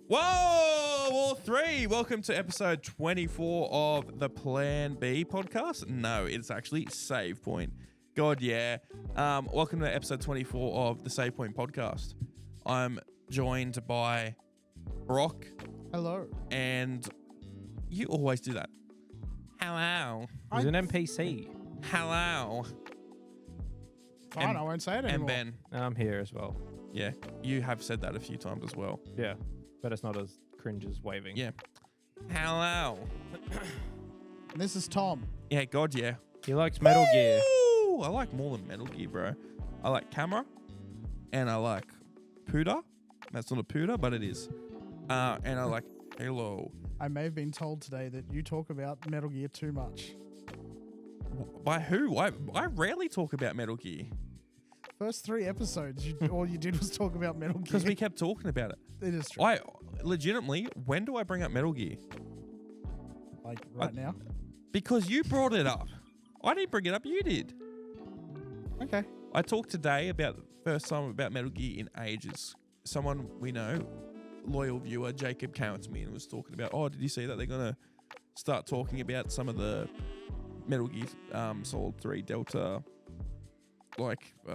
Whoa, all three. Welcome to episode 24 of the Plan B podcast. No, it's actually Save Point. God, yeah. Welcome to episode 24 of the Save Point podcast. I'm joined by Brock. Hello. And you always do that. Hello. He's an NPC. Hello. Fine, And- I won't say it And anymore. Ben. And I'm here as well. Yeah, you have said that a few times as well. Yeah, but it's not as cringe as waving. Yeah. Hello. And this is Tom. Yeah, God, yeah. He likes Metal Gear. Ooh, I like more than Metal Gear, bro. I like Camera, and I like Pooter. That's not a Pooter, but it is. And I like Halo. I may have been told today that you talk about Metal Gear too much. By who? I rarely talk about Metal Gear. First 3 episodes, all you did was talk about Metal Gear. Because we kept talking about it. It is true. I legitimately, when do I bring up Metal Gear? Like right now? Because you brought it up. I didn't bring it up, you did. Okay. I talked today about the first time about Metal Gear in ages. Someone we know, loyal viewer, Jacob, came to me and was talking about, oh, did you see that they're going to start talking about some of the Metal Gear Solid 3 Delta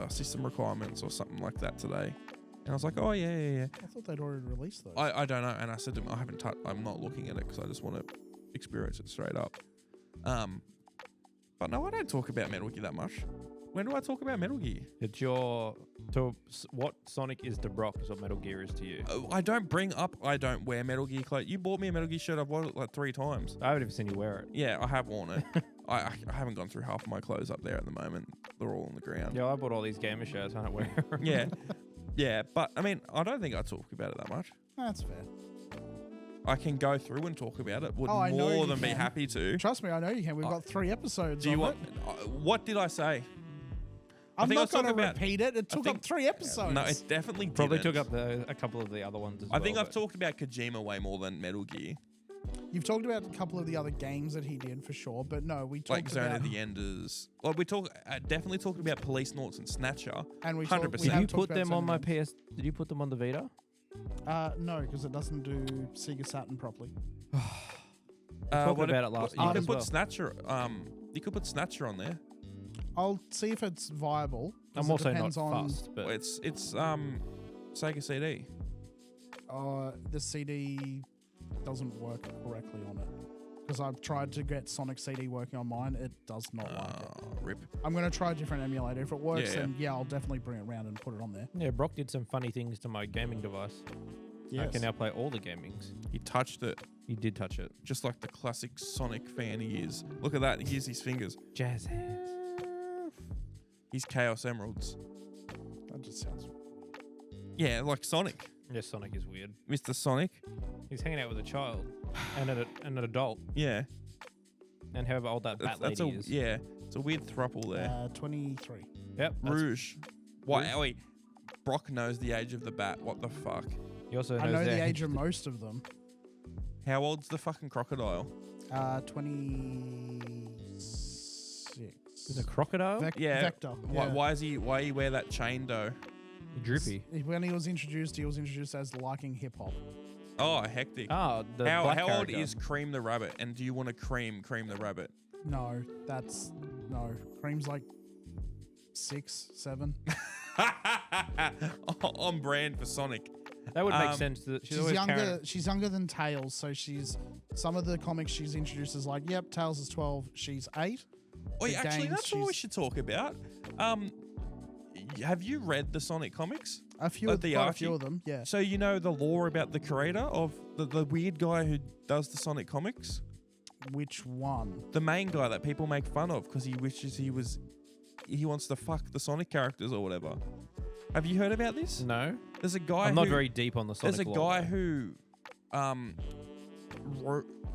system requirements or something like that today. And I was like, oh, yeah. I thought they'd already released those. I don't know. And I said to him, I'm not looking at it because I just want to experience it straight up. But no, I don't talk about Metal Gear that much. When do I talk about Metal Gear? It's what Sonic is to Brock is what Metal Gear is to you. I don't wear Metal Gear clothes. You bought me a Metal Gear shirt. I've worn it like 3 times. I haven't even seen you wear it. Yeah, I have worn it. I haven't gone through half of my clothes up there at the moment. They're all on the ground. Yeah, I bought all these gamer shirts. I don't wear them. Yeah. Yeah, but I mean, I don't think I talk about it that much. That's fair. I can go through and talk about it. Would Oh, I know more you than be can. happy to. Trust me, I know you can. We've got 3 episodes. Do you of want? it. What did I say? I'm think I not was going to talking about- repeat it. It took up 3 episodes. No, it definitely Probably didn't. took up a couple of the other ones as well. I think I've talked about Kojima way more than Metal Gear. You've talked about a couple of the other games that he did for sure, but no, we Like talked Zone about of the Enders. Well, I definitely talked about Police Noughts and Snatcher. and we 100%. talked- we Did have you talked put about them on my Zone PS? Did you put them on the Vita? No, because it doesn't do Sega Saturn properly. talked what about it last you night could as put well. Snatcher. You could put Snatcher on there. I'll see if it's viable. 'cause I'm it also not depends on, fussed, but It's Sega CD. The CD doesn't work correctly on it. Because I've tried to get Sonic CD working on mine, it does not like it. Rip. I'm going to try a different emulator. If it works, Yeah. then yeah, I'll definitely bring it around and put it on there. yeah, Brock did some funny things to my gaming device. I can now play all the gamings. He touched it, He did touch it. just like the classic Sonic fan he is. Look at that. Here's his fingers. Jazz hands. He's Chaos Emeralds. That just sounds... Yeah, like Sonic. Yeah, Sonic is weird. Mr. Sonic. He's hanging out with a child and an adult, Yeah. and however old that bat That's lady is. yeah. It's a weird thruple there. 23. Yep. that's- Rouge. Why? Wait. Brock knows the age of the bat. What the fuck? He also knows I know their the age hints of most of them. How old's the fucking crocodile? 26. Is it a crocodile? Yeah. Vector. Why he wear that chain though? Drippy. When he was introduced as liking hip hop. Oh, hectic. Ah, the how black old character. is Cream the Rabbit? And do you want to cream the rabbit? No, Cream's like 6, 7. On brand for Sonic. That would make sense. That she's always carrying. She's younger than Tails, so some of the comics she's introduced as like, yep, Tails is 12, she's 8. Wait, The actually, games, that's what we she's- should talk about. Have you read the Sonic comics? A few Like of the quite a Archie? few of them, yeah. So you know the lore about the creator of the weird guy who does the Sonic comics? Which one? The main guy that people make fun of because he wishes he wants to fuck the Sonic characters or whatever. Have you heard about this? No, There's a guy I'm not very deep on the Sonic. There's a lore, guy though. who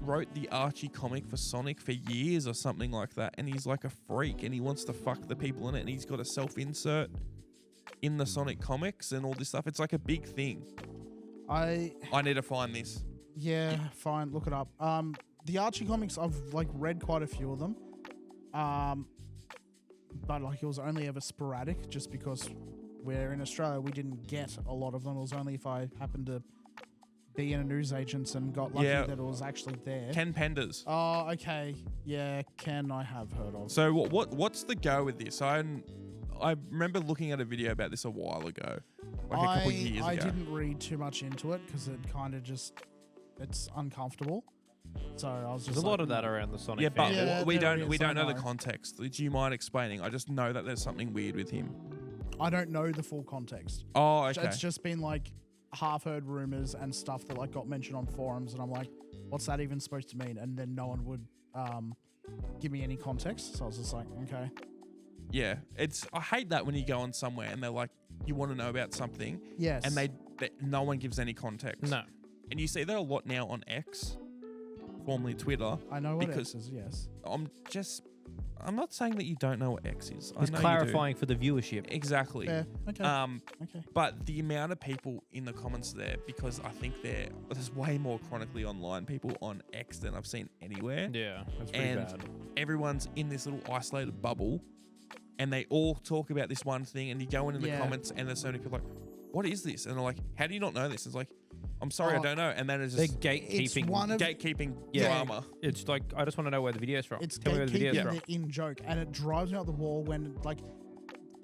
wrote the Archie comic for Sonic for years or something like that, and he's like a freak and he wants to fuck the people in it, and he's got a self-insert in the Sonic comics and all this stuff. It's like a big thing. I need to find this. Yeah, fine, look it up. The Archie comics, I've like read quite a few of them. But like it was only ever sporadic just because we're in Australia, we didn't get a lot of them. It was only if I happened to being a newsagent and got lucky that it was actually there. Ken Penders. Oh, okay. Yeah, Ken I have heard of. So what's the go with this? I remember looking at a video about this a while ago, like a couple years ago. I didn't read too much into it because it kind of it's uncomfortable. So I was just There's a lot of that around the Sonic. Yeah, but Yeah, we there don't is, I know the know. context. Do you mind explaining? I just know that there's something weird with him. I don't know the full context. Oh, okay. It's just been like half-heard rumors and stuff that like got mentioned on forums, and I'm like, what's that even supposed to mean? And then no one would give me any context. So I was just like, okay. Yeah, I hate that when you go on somewhere and they're like, you want to know about something, Yes. and no one gives any context. No. And you see that a lot now on X, formerly Twitter. I know what because X is, yes. I'm not saying that you don't know what X is. I It's know you clarifying for the viewership. do. Exactly. Yeah, okay. Okay. But the amount of people in the comments there, because I think there's way more chronically online people on X than I've seen anywhere. Yeah, that's pretty And bad. everyone's in this little isolated bubble, and they all talk about this one thing, and you go in the Yeah. comments, and there's so many people like, what is this? And they're like, how do you not know this? It's like, I'm sorry, I Oh, don't know. And then it's They're just gatekeeping. It's one of gatekeeping Yeah. drama. It's like, I just want to know where the video's from. It's Tell me where the video's gatekeeping from. the in-joke, and it drives me out the wall when like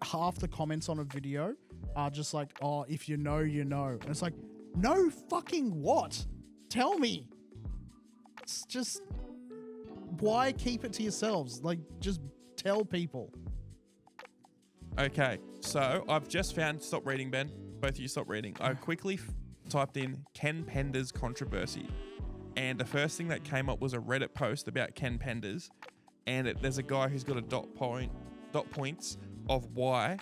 half the comments on a video are just like, oh, if you know, you know. And it's like, no fucking what? Tell me. It's just, why keep it to yourselves? Like, just tell people. Okay, so I've just found, stop reading, Ben. Both of you stop reading. I quickly typed in Ken Penders controversy, and the first thing that came up was a Reddit post about Ken Penders, and there's a guy who's got a dot points of why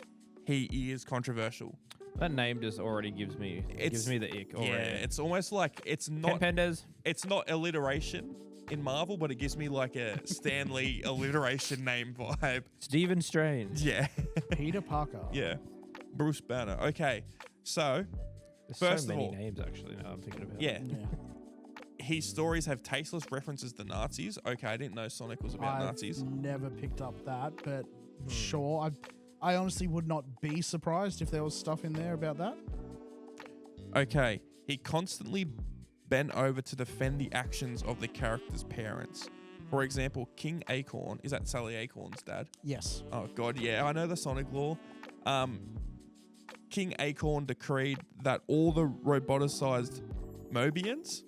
he is controversial. That name just already gives me the ick already. Yeah, it's almost like it's not Ken Penders. it's not alliteration in Marvel, but it gives me like a Stan Lee alliteration name vibe. Stephen Strange. Yeah. Peter Parker. Yeah. Bruce Banner. Okay. So, There's First so of many all- names actually now I'm thinking about. yeah. Yeah. His stories have tasteless references to Nazis. Okay, I didn't know Sonic was about I've Nazis. never picked up that, but sure. I honestly would not be surprised if there was stuff in there about that. Okay. He constantly bent over to defend the actions of the character's parents. For example, King Acorn. Is that Sally Acorn's dad? Yes. Oh, God, yeah. I know the Sonic lore. King Acorn decreed that all the roboticized Mobians...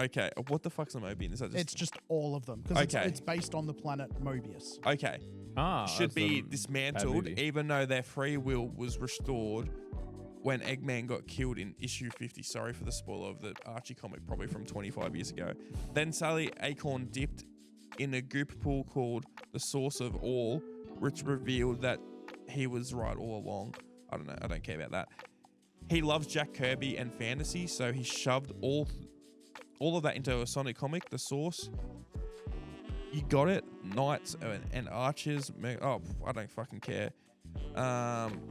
Okay, what the fuck's a Mobian? Is that just... It's just all of them because Okay. it's based on the planet Mobius. Okay. That's Should be the bad dismantled, movie. even though their free will was restored when Eggman got killed in issue 50. Sorry for the spoiler of the Archie comic, probably from 25 years ago. Then Sally Acorn dipped in a goop pool called the Source of All, which revealed that he was right all along. I don't know. I don't care about that. He loves Jack Kirby and fantasy, so he shoved all of that into a Sonic comic, The Source. You got it. Knights and archers. Oh, I don't fucking care.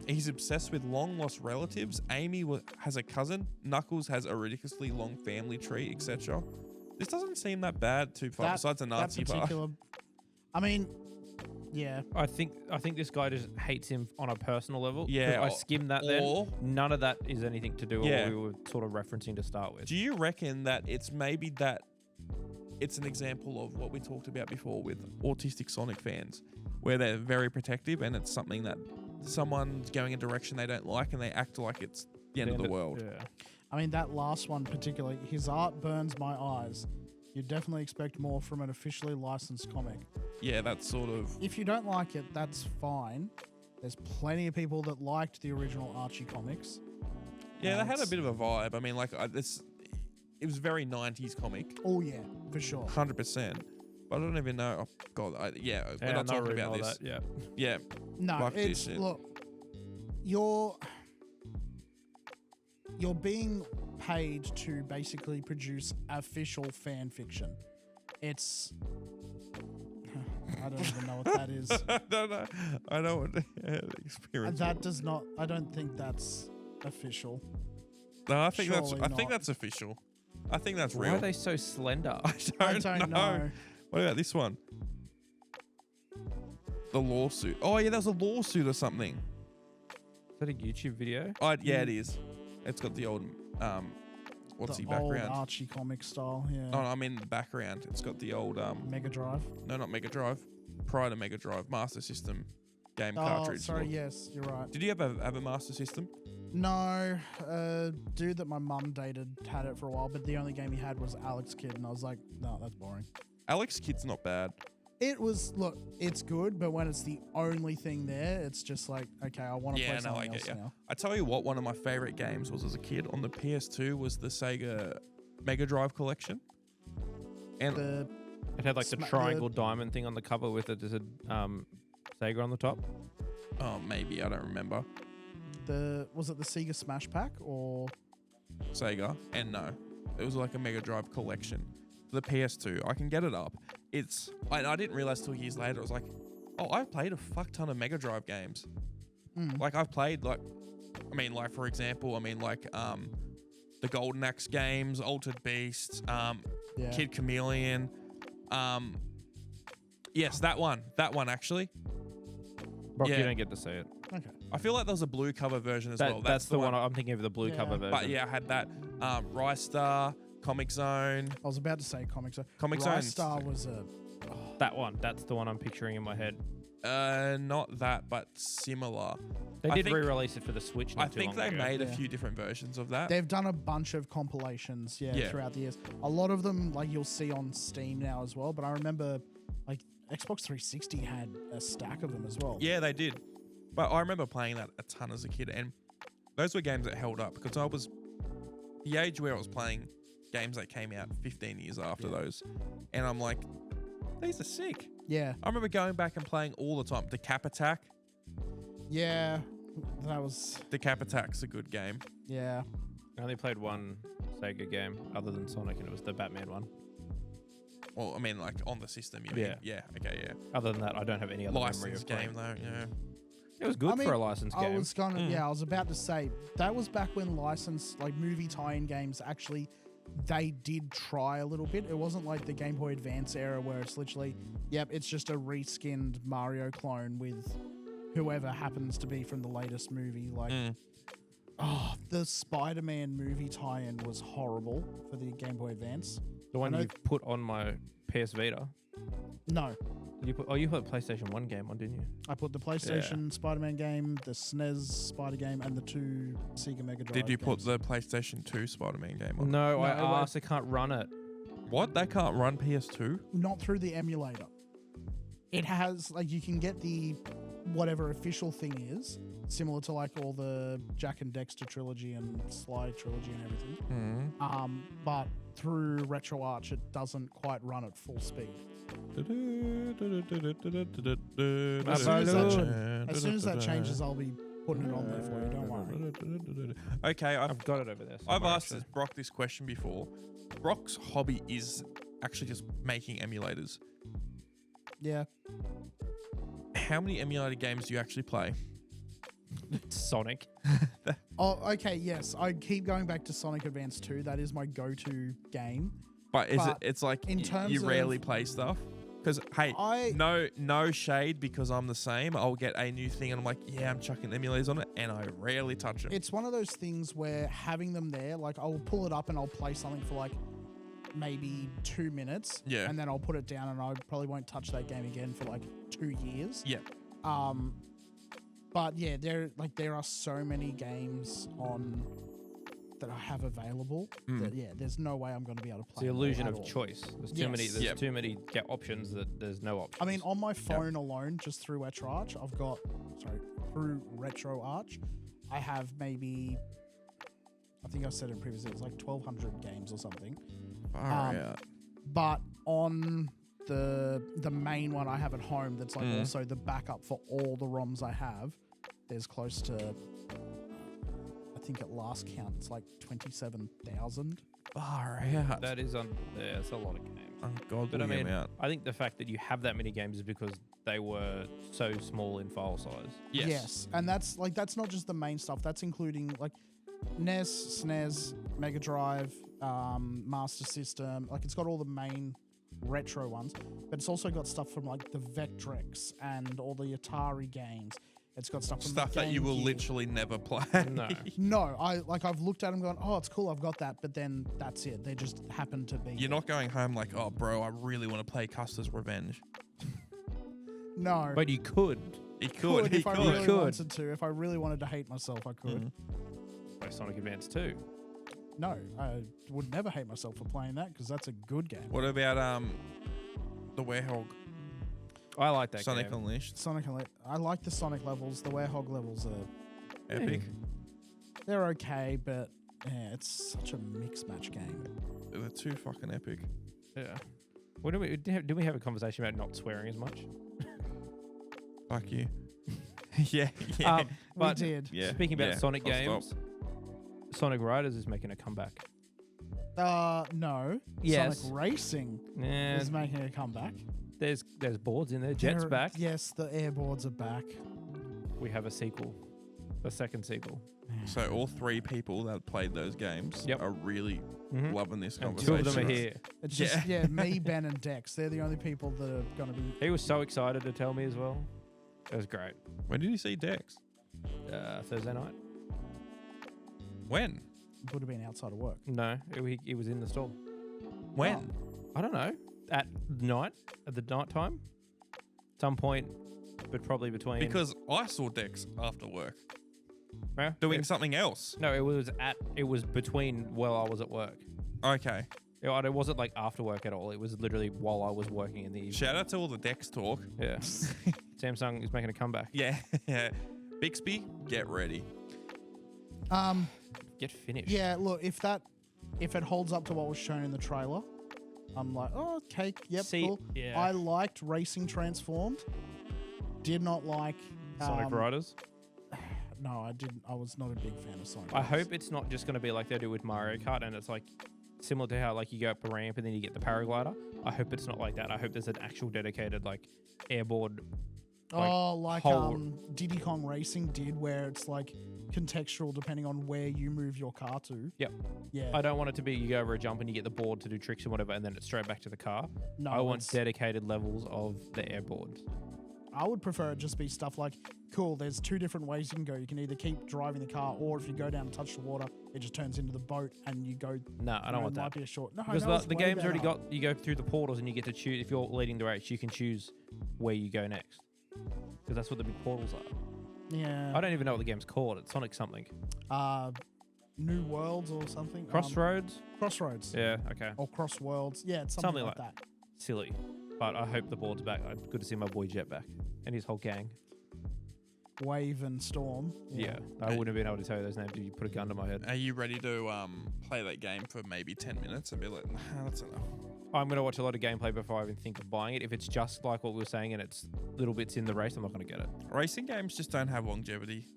He's obsessed with long lost relatives. Amy has a cousin. Knuckles has a ridiculously long family tree, etc. This doesn't seem that bad too far, besides the Nazi part. I mean, yeah. I think this guy just hates him on a personal level. 'Cause Yeah, I skimmed that or- then. None of that is anything to do with Yeah. what we were sort of referencing to start with. Do you reckon that it's maybe that it's an example of what we talked about before with autistic Sonic fans, where they're very protective and it's something that someone's going a direction they don't like and they act like it's the end of the world? Yeah. I mean, that last one particularly, his art burns my eyes. You'd definitely expect more from an officially licensed comic. Yeah, that's sort of... If you don't like it, that's fine. There's plenty of people that liked the original Archie comics. Yeah, they had a bit of a vibe. I mean, like, it was very 90s comic, Oh yeah, for sure. 100%. But I don't even know. Oh, God, we're Yeah, not I'm not talking reading about all this. that, yeah. Yeah, No, Fuck this it's shit. look. You're being paid to basically produce official fan fiction. It's I don't even know what that is. I don't know. I know what the experience. That does not. I don't think that's official. No, I think surely I think not. that's official. I think that's Why real. are they so slender? I don't know. What about this one? The lawsuit. Oh yeah, that was a lawsuit or something. Is that a YouTube video? Yeah, it is. It's got the old What's the the old background? Archie comic style. Yeah. Oh, I mean the background. It's got the old Mega Drive. no, not Mega Drive. Prior to Mega Drive, Master System game Oh, cartridge. sorry. look. Yes, you're right. Did you ever have a Master System? No, dude that my mum dated had it for a while, but the only game he had was Alex Kidd, and I was like, no, that's boring. Alex Kidd's not bad. It was, look, it's good, but when it's the only thing there, it's just like, okay, I want to play Yeah, no, something I else get you. now. I tell you what, one of my favorite games was as a kid on the PS2 was the Sega Mega Drive collection. And The It had like the Sma- triangle diamond thing on the cover with it. There's a Sega on the top. oh, maybe I don't remember was it the Sega Smash Pack or Sega. And no, it was like a Mega Drive collection for the PS2. I can get it up. I didn't realize till years later. It was like, oh, I've played a fuck ton of Mega Drive games. Like I've played like for example, the Golden Axe games, Altered Beast, yeah. Kid Chameleon. Yes, that one actually. Brock, Yeah. you don't get to see it. Okay. I feel like there was a blue cover version as well. That's the one I'm thinking of, the blue Yeah. cover version. But yeah, I had that. Rise Star, Comic Zone. I was about to say Comic Zone. Comic Zone. Star was a That one. That's the one I'm picturing in my head. Not that, but similar. They I did think- re-release it for the Switch not I too think long they ago. made a Yeah. few different versions of that. They've done a bunch of compilations, Yeah. throughout the years. A lot of them, like you'll see on Steam now as well. But I remember, like Xbox 360 had a stack of them as well. Yeah, they did. But I remember playing that a ton as a kid, and those were games that held up because I was the age where I was playing games that came out 15 years after those, and I'm like, these are sick. Yeah, I remember going back and playing all the time. Decap Attack. yeah, that was Attack's a good game. yeah. I only played one Sega game other than Sonic, and it was the Batman one. Well, I mean, like on the system, you mean? Yeah. Yeah. Okay. Yeah. Other than that, I don't have any other memory Licensed of playing. game though. Yeah. It was good I mean, for a licensed I game. was I was about to say that was back when licensed like movie tie-in games actually they did try a little bit. It wasn't like the Game Boy Advance era where it's literally, yep, it's just a reskinned Mario clone with whoever happens to be from the latest movie. Like, oh, the Spider-Man movie tie-in was horrible for the Game Boy Advance. The one I know- you put on my PS Vita. No, You put the PlayStation 1 game on, didn't you? I put the PlayStation Spider-Man game, the SNES Spider game, and the 2 Sega Mega Drive Did you put games. the PlayStation 2 Spider-Man game on? No, I it won't. asked. I can't run it. What? They can't run PS2? Not through the emulator. It has, like, you can get the whatever official thing is, similar to like all the Jack and Dexter trilogy and Sly trilogy and everything. But through RetroArch, it doesn't quite run at full speed. As As soon as that changes, I'll be putting it on there for you. Don't worry. Okay, I've got it over there. I've somewhere, asked actually. Brock this question before. Brock's hobby is actually just making emulators. Yeah. How many emulated games do you actually play? Sonic. Oh, okay. Yes, I keep going back to Sonic Advance 2. That is my go-to game. But is But it's like in terms you rarely of- play stuff? Because hey, no shade because I'm the same. I'll get a new thing and I'm like, yeah, I'm chucking emulators on it, and I rarely touch it. It's one of those things where having them there, like I'll pull it up and I'll play something for like maybe 2 minutes. Yeah. And then I'll put it down and I probably won't touch that game again for like 2 years. Yeah. But yeah, there are so many games on that I have available that there's no way I'm going to be able to It's play. the them all illusion at of all. choice. There's too many. Yes. There's Yep. too many options that there's no options. I mean, on my phone alone, just through RetroArch, through RetroArch, I have maybe, I think I said it previously, it's like 1,200 games or something. Far out. But on the main one I have at home, that's like also the backup for all the ROMs I have, there's close to, I think at last count, it's like 27,000. Far out. that is it's a lot of games. Ungodly But I mean, amount. I think the fact that you have that many games is because they were so small in file size. Yes. And that's not just the main stuff. That's including like NES, SNES, Mega Drive, Master System. Like it's got all the main retro ones, but it's also got stuff from like the Vectrex and all the Atari games. It's got stuff from Stuff the that you Game will Gear. literally never play. No. No, I've looked at them going, oh, it's cool, I've got that, but then that's it. They just happen to be. You're not going home like, oh, bro, I really want to play Custer's Revenge. No. But you could. He could. He if I could. really could. wanted to. If I really wanted to hate myself, I could. Play Sonic Advance 2. No, I would never hate myself for playing that because that's a good game. What about the Werehog I like that Sonic game. Unleashed? I like the Sonic levels. The Werehog levels are Epic. they're okay, but yeah, it's such a mix match game. They're too fucking epic. Yeah. What did we have a conversation about not swearing as much? Fuck you. yeah. We did. Yeah. Speaking about yeah, Sonic I'll games, stop. Sonic Riders is making a comeback. No. Yes. Sonic Racing Yeah. is making a comeback. There's boards in there. Jet's back. Yes, the airboards are back. We have a sequel. A second sequel. So all three people that played those games Yep. are really Mhm. loving this And conversation. two of them are here. It's just me, Ben, and Dex. They're the only people that are going to be. He was so excited to tell me as well. It was great. When did you see Dex? Thursday night. When? Would have been outside of work. No, it was in the store. When? I don't know. At the night time. Some point, but probably between. Because I saw Dex after work Yeah, doing something else. No, it was between while I was at work. Okay. It wasn't like after work at all. It was literally while I was working in the evening. Shout out to all the Dex talk. Yeah. Samsung is making a comeback. Yeah. yeah. Bixby, get ready. Get finished. Yeah, look, if it holds up to what was shown in the trailer, I'm like, oh, okay, yep, See, cool. yeah. I liked Racing Transformed. Did not like Sonic Riders. No, I didn't. I was not a big fan of Sonic. I Riders. hope it's not just going to be like they do with Mario Kart, and it's like similar to how like you go up a ramp and then you get the paraglider. I hope it's not like that. I hope there's an actual dedicated like airboard. Like whole- Diddy Kong Racing did, where it's like contextual depending on where you move your car to. Yep. Yeah. I don't want it to be you go over a jump and you get the board to do tricks and whatever, and then it's straight back to the car. No, I want it's- dedicated levels of the airboards. I would prefer it just be stuff like, cool, there's two different ways you can go. You can either keep driving the car, or if you go down and touch the water, it just turns into the boat and you go. No, I don't want It might that. be a short. No, Because no, it's the way game's already better. got, you go through the portals and you get to choose, if you're leading the race, you can choose where you go next. Because that's what the big portals are. Yeah. I don't even know what the game's called. It's Sonic something. New Worlds or something. Crossroads? Crossroads. Yeah, okay. Or Cross Worlds. Yeah, it's something like that. Silly. But I hope the board's back. Good to see my boy Jet back. And his whole gang. Wave and Storm. Yeah. I wouldn't have been able to tell you those names if you put a gun to my head. Are you ready to play that game for maybe 10 minutes and be like, nah, that's enough? I'm going to watch a lot of gameplay before I even think of buying it. If it's just like what we were saying and it's little bits in the race, I'm not going to get it. Racing games just don't have longevity.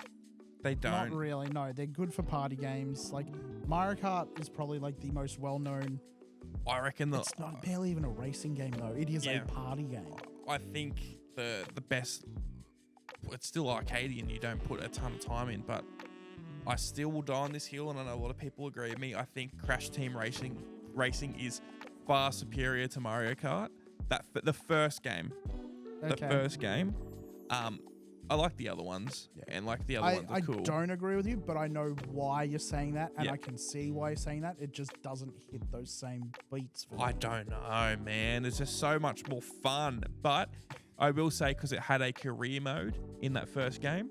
They don't. Not really, no. They're good for party games. Like, Mario Kart is probably like the most well-known. I reckon It's not barely even a racing game, though. It is a party game. I think the best, it's still arcadey and you don't put a ton of time in, but I still will die on this hill, and I know a lot of people agree with me. I think Crash Team Racing is far superior to Mario Kart. The first game. Okay. The first game. I like the other ones, and like the other ones are cool. I don't agree with you, but I know why you're saying that, and Yeah. I can see why you're saying that. It just doesn't hit those same beats. For I me. don't know, man. It's just so much more fun. But I will say, because it had a career mode in that first game,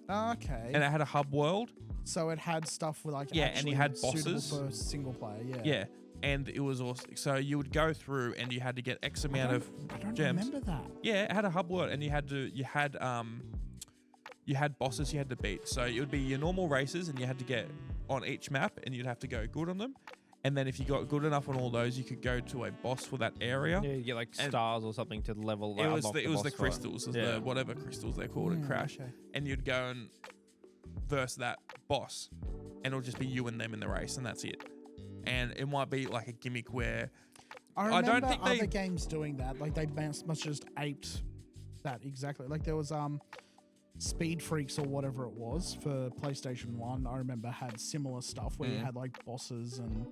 Okay. and it had a hub world. So it had stuff with like Yeah, and you actually had suitable bosses. for single player. Yeah. Yeah. And it was also, so you would go through and you had to get X amount of I don't gems. remember that. Yeah, it had a hub world, and you had bosses you had to beat. So it would be your normal races, and you had to get on each map, and you'd have to go good on them. And then if you got good enough on all those, you could go to a boss for that area. Yeah, you get like And stars or something to level. It was unlock the boss fight. crystals, Yeah. the whatever crystals they're called in Crash, Okay. and you'd go and verse that boss, and it'll just be you and them in the race, and that's it. And it might be like a gimmick where I don't remember think other they- games doing that. Like they must just aped that exactly. Like there was Speed Freaks or whatever it was for PlayStation 1. I remember had similar stuff where you had like bosses and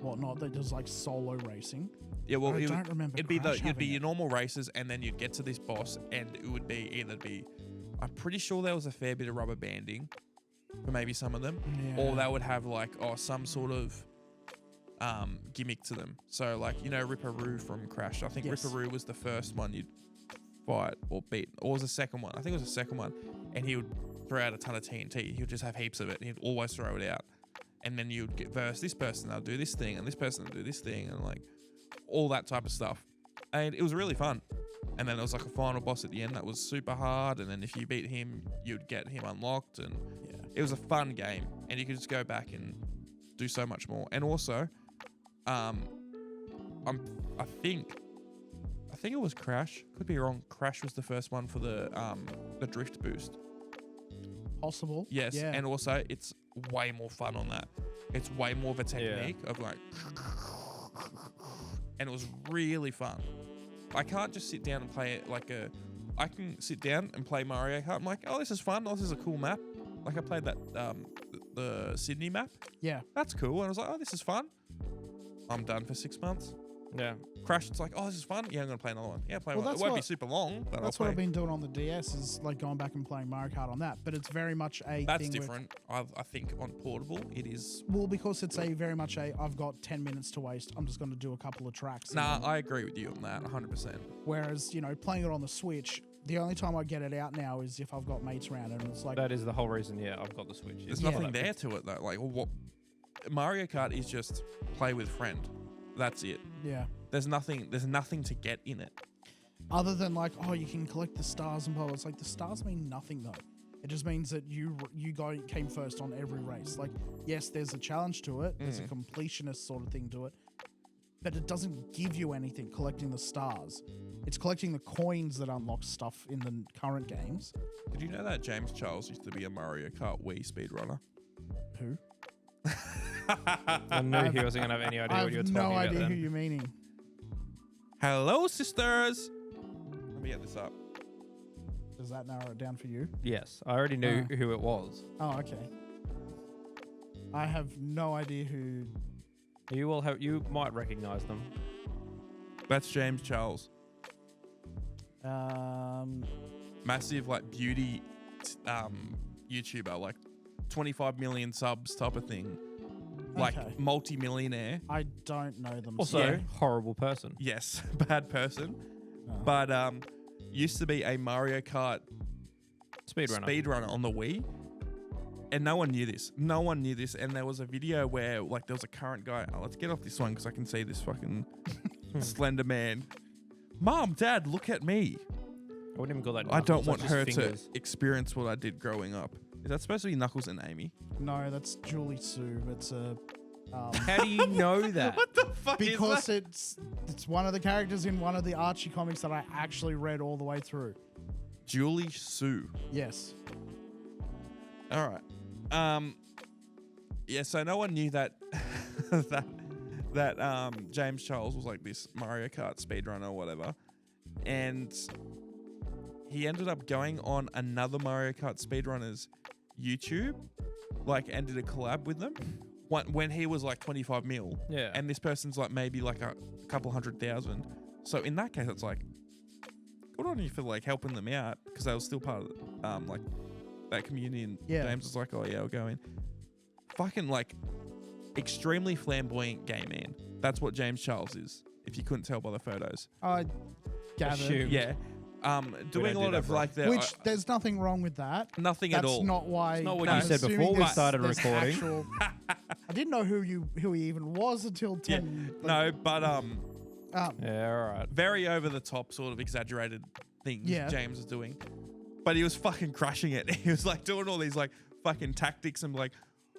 whatnot. That was like solo racing. yeah, well, I don't remember it'd be Crash your having it. normal races, and then you'd get to this boss, and it would be either I'm pretty sure there was a fair bit of rubber banding for maybe some of them. Yeah. Or they would have like, some sort of gimmick to them. So like, Ripperoo from Crash. I think Yes. Ripperoo was the first one you'd fight or beat. Or was the second one. I think it was the second one. And he would throw out a ton of TNT. He would just have heaps of it. And he'd always throw it out. And then you'd get verse this person, they'll do this thing, and this person will do this thing, and like all that type of stuff. And it was really fun. And then there was like a final boss at the end that was super hard. And then if you beat him, you'd get him unlocked. And it was a fun game. And you could just go back and do so much more. And also, I think it was Crash. Could be wrong. Crash was the first one for the drift boost. Possible. Yes. Yeah. And also, it's way more fun on that. It's way more of a technique of like, and it was really fun. I can't just sit down and play it I can sit down and play Mario Kart. I'm like, oh, this is fun. Oh, this is a cool map. Like I played that, the Sydney map. Yeah. That's cool. And I was like, oh, this is fun. I'm done for 6 months. Yeah. Crash, it's like, oh, this is fun. Yeah, I'm going to play another one. Yeah, play Well, one. It that's won't be what- super long, but That's I'll what I've play. been doing on the DS is like going back and playing Mario Kart on that. But it's very much a That's thing different. I think on portable, it is. Well, because it's a very much a I've got 10 minutes to waste. I'm just going to do a couple of tracks. Nah, I agree with you on that, 100%. Whereas, playing it on the Switch, the only time I get it out now is if I've got mates around and it's like, That is the whole reason. Yeah, I've got the Switch. There's Yeah. nothing there to it though. Like what Mario Kart is just play with friend. That's it. yeah. There's nothing to get in it. Other than like, oh, you can collect the stars and blah, blah. It's like the stars mean nothing though. It just means that you came first on every race. Like, yes, there's a challenge to it. There's a completionist sort of thing to it. But it doesn't give you anything collecting the stars. It's collecting the coins that unlock stuff in the current games. Did you know that James Charles used to be a Mario Kart Wii speedrunner? Who? I knew he wasn't gonna have any idea I what you were have talking no about. idea Then. who you're meaning. Hello, sisters. Let me get this up. Does that narrow it down for you? Yes, I already knew who it was. Oh, okay. I have no idea who. You will have. You might recognize them. That's James Charles. Massive like beauty YouTuber, like 25 million subs type of thing. Like Okay. multi-millionaire. I don't know them. Also, Yeah. horrible person. Yes, bad person. Oh. But used to be a Mario Kart Speedrunner. speedrunner on the Wii. And no one knew this. No one knew this. And there was a video where like there was a current guy. Oh, let's get off this one because I can see this fucking slender man. Mom, Dad, look at me. I wouldn't even call that. I don't knuckles, want that's her just fingers. to experience what I did growing up. Is that supposed to be Knuckles and Amy? No, that's Julie Sue. It's a. How do you know that? What the fuck Because is that? it's one of the characters in one of the Archie comics that I actually read all the way through. Julie Sue. Yes. All right. Yeah, so no one knew that that James Charles was like this Mario Kart speedrunner or whatever. And he ended up going on another Mario Kart speedrunner's YouTube, like, and did a collab with them when he was like 25 mil. Yeah. And this person's like maybe like a couple 100,000. So in that case, it's like, good on you for like helping them out because they were still part of like that community. And Yeah. James was like, oh yeah, I'll go in. Fucking like extremely flamboyant gay man. That's what James Charles is, if you couldn't tell by the photos. I gathered. Assume. Yeah. Doing do a lot that, of bro. like the Which there's nothing wrong with that. nothing That's at all. not why. It's not what I'm you said assuming before we there's- started there's recording. actual- I didn't know who he even was until 10. No, but Yeah, all right. very over the top, sort of exaggerated things Yeah. James was doing. But he was fucking crushing it. He was like doing all these like fucking tactics and like,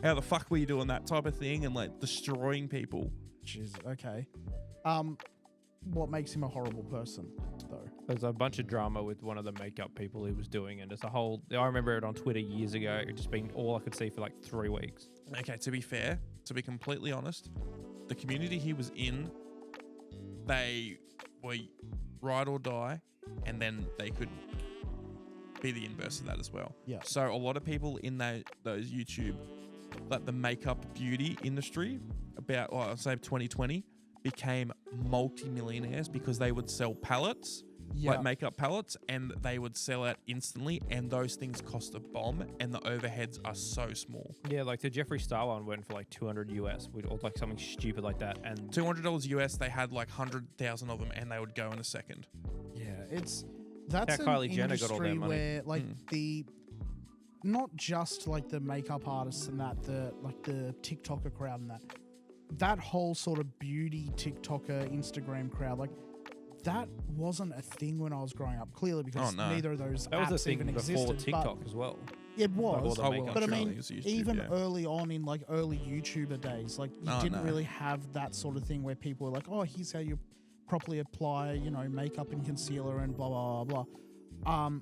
how the fuck were you doing that type of thing and like destroying people. Jeez, okay. What makes him a horrible person, though? There's a bunch of drama with one of the makeup people he was doing, and there's a whole. I remember it on Twitter years ago. It just been all I could see for like 3 weeks. Okay, to be fair, to be completely honest, the community he was in, they were ride or die, and then they could be the inverse of that as well. Yeah. So a lot of people in those YouTube, like the makeup beauty industry, about say 2020, became multi-millionaires because they would sell palettes Yeah. like makeup palettes, and they would sell out instantly, and those things cost a bomb, and the overheads are so small. Yeah, like the Jeffree Star one went for like $200 US, or like something stupid like that. And $200 US, they had like 100,000 of them, and they would go in a second. Yeah, that's How an Kylie Jenner got all industry that money. where like not just like the makeup artists and that, the TikToker crowd and that whole sort of beauty TikToker Instagram crowd, like that wasn't a thing when I was growing up. Clearly, because neither of those that was apps a thing even before existed. TikTok as well. It was, Like all the makeup but I shows. mean, It was YouTube, even yeah. early on in like early YouTuber days, like you didn't really have that sort of thing where people were like, "Oh, here's how you properly apply, makeup and concealer and blah blah blah blah."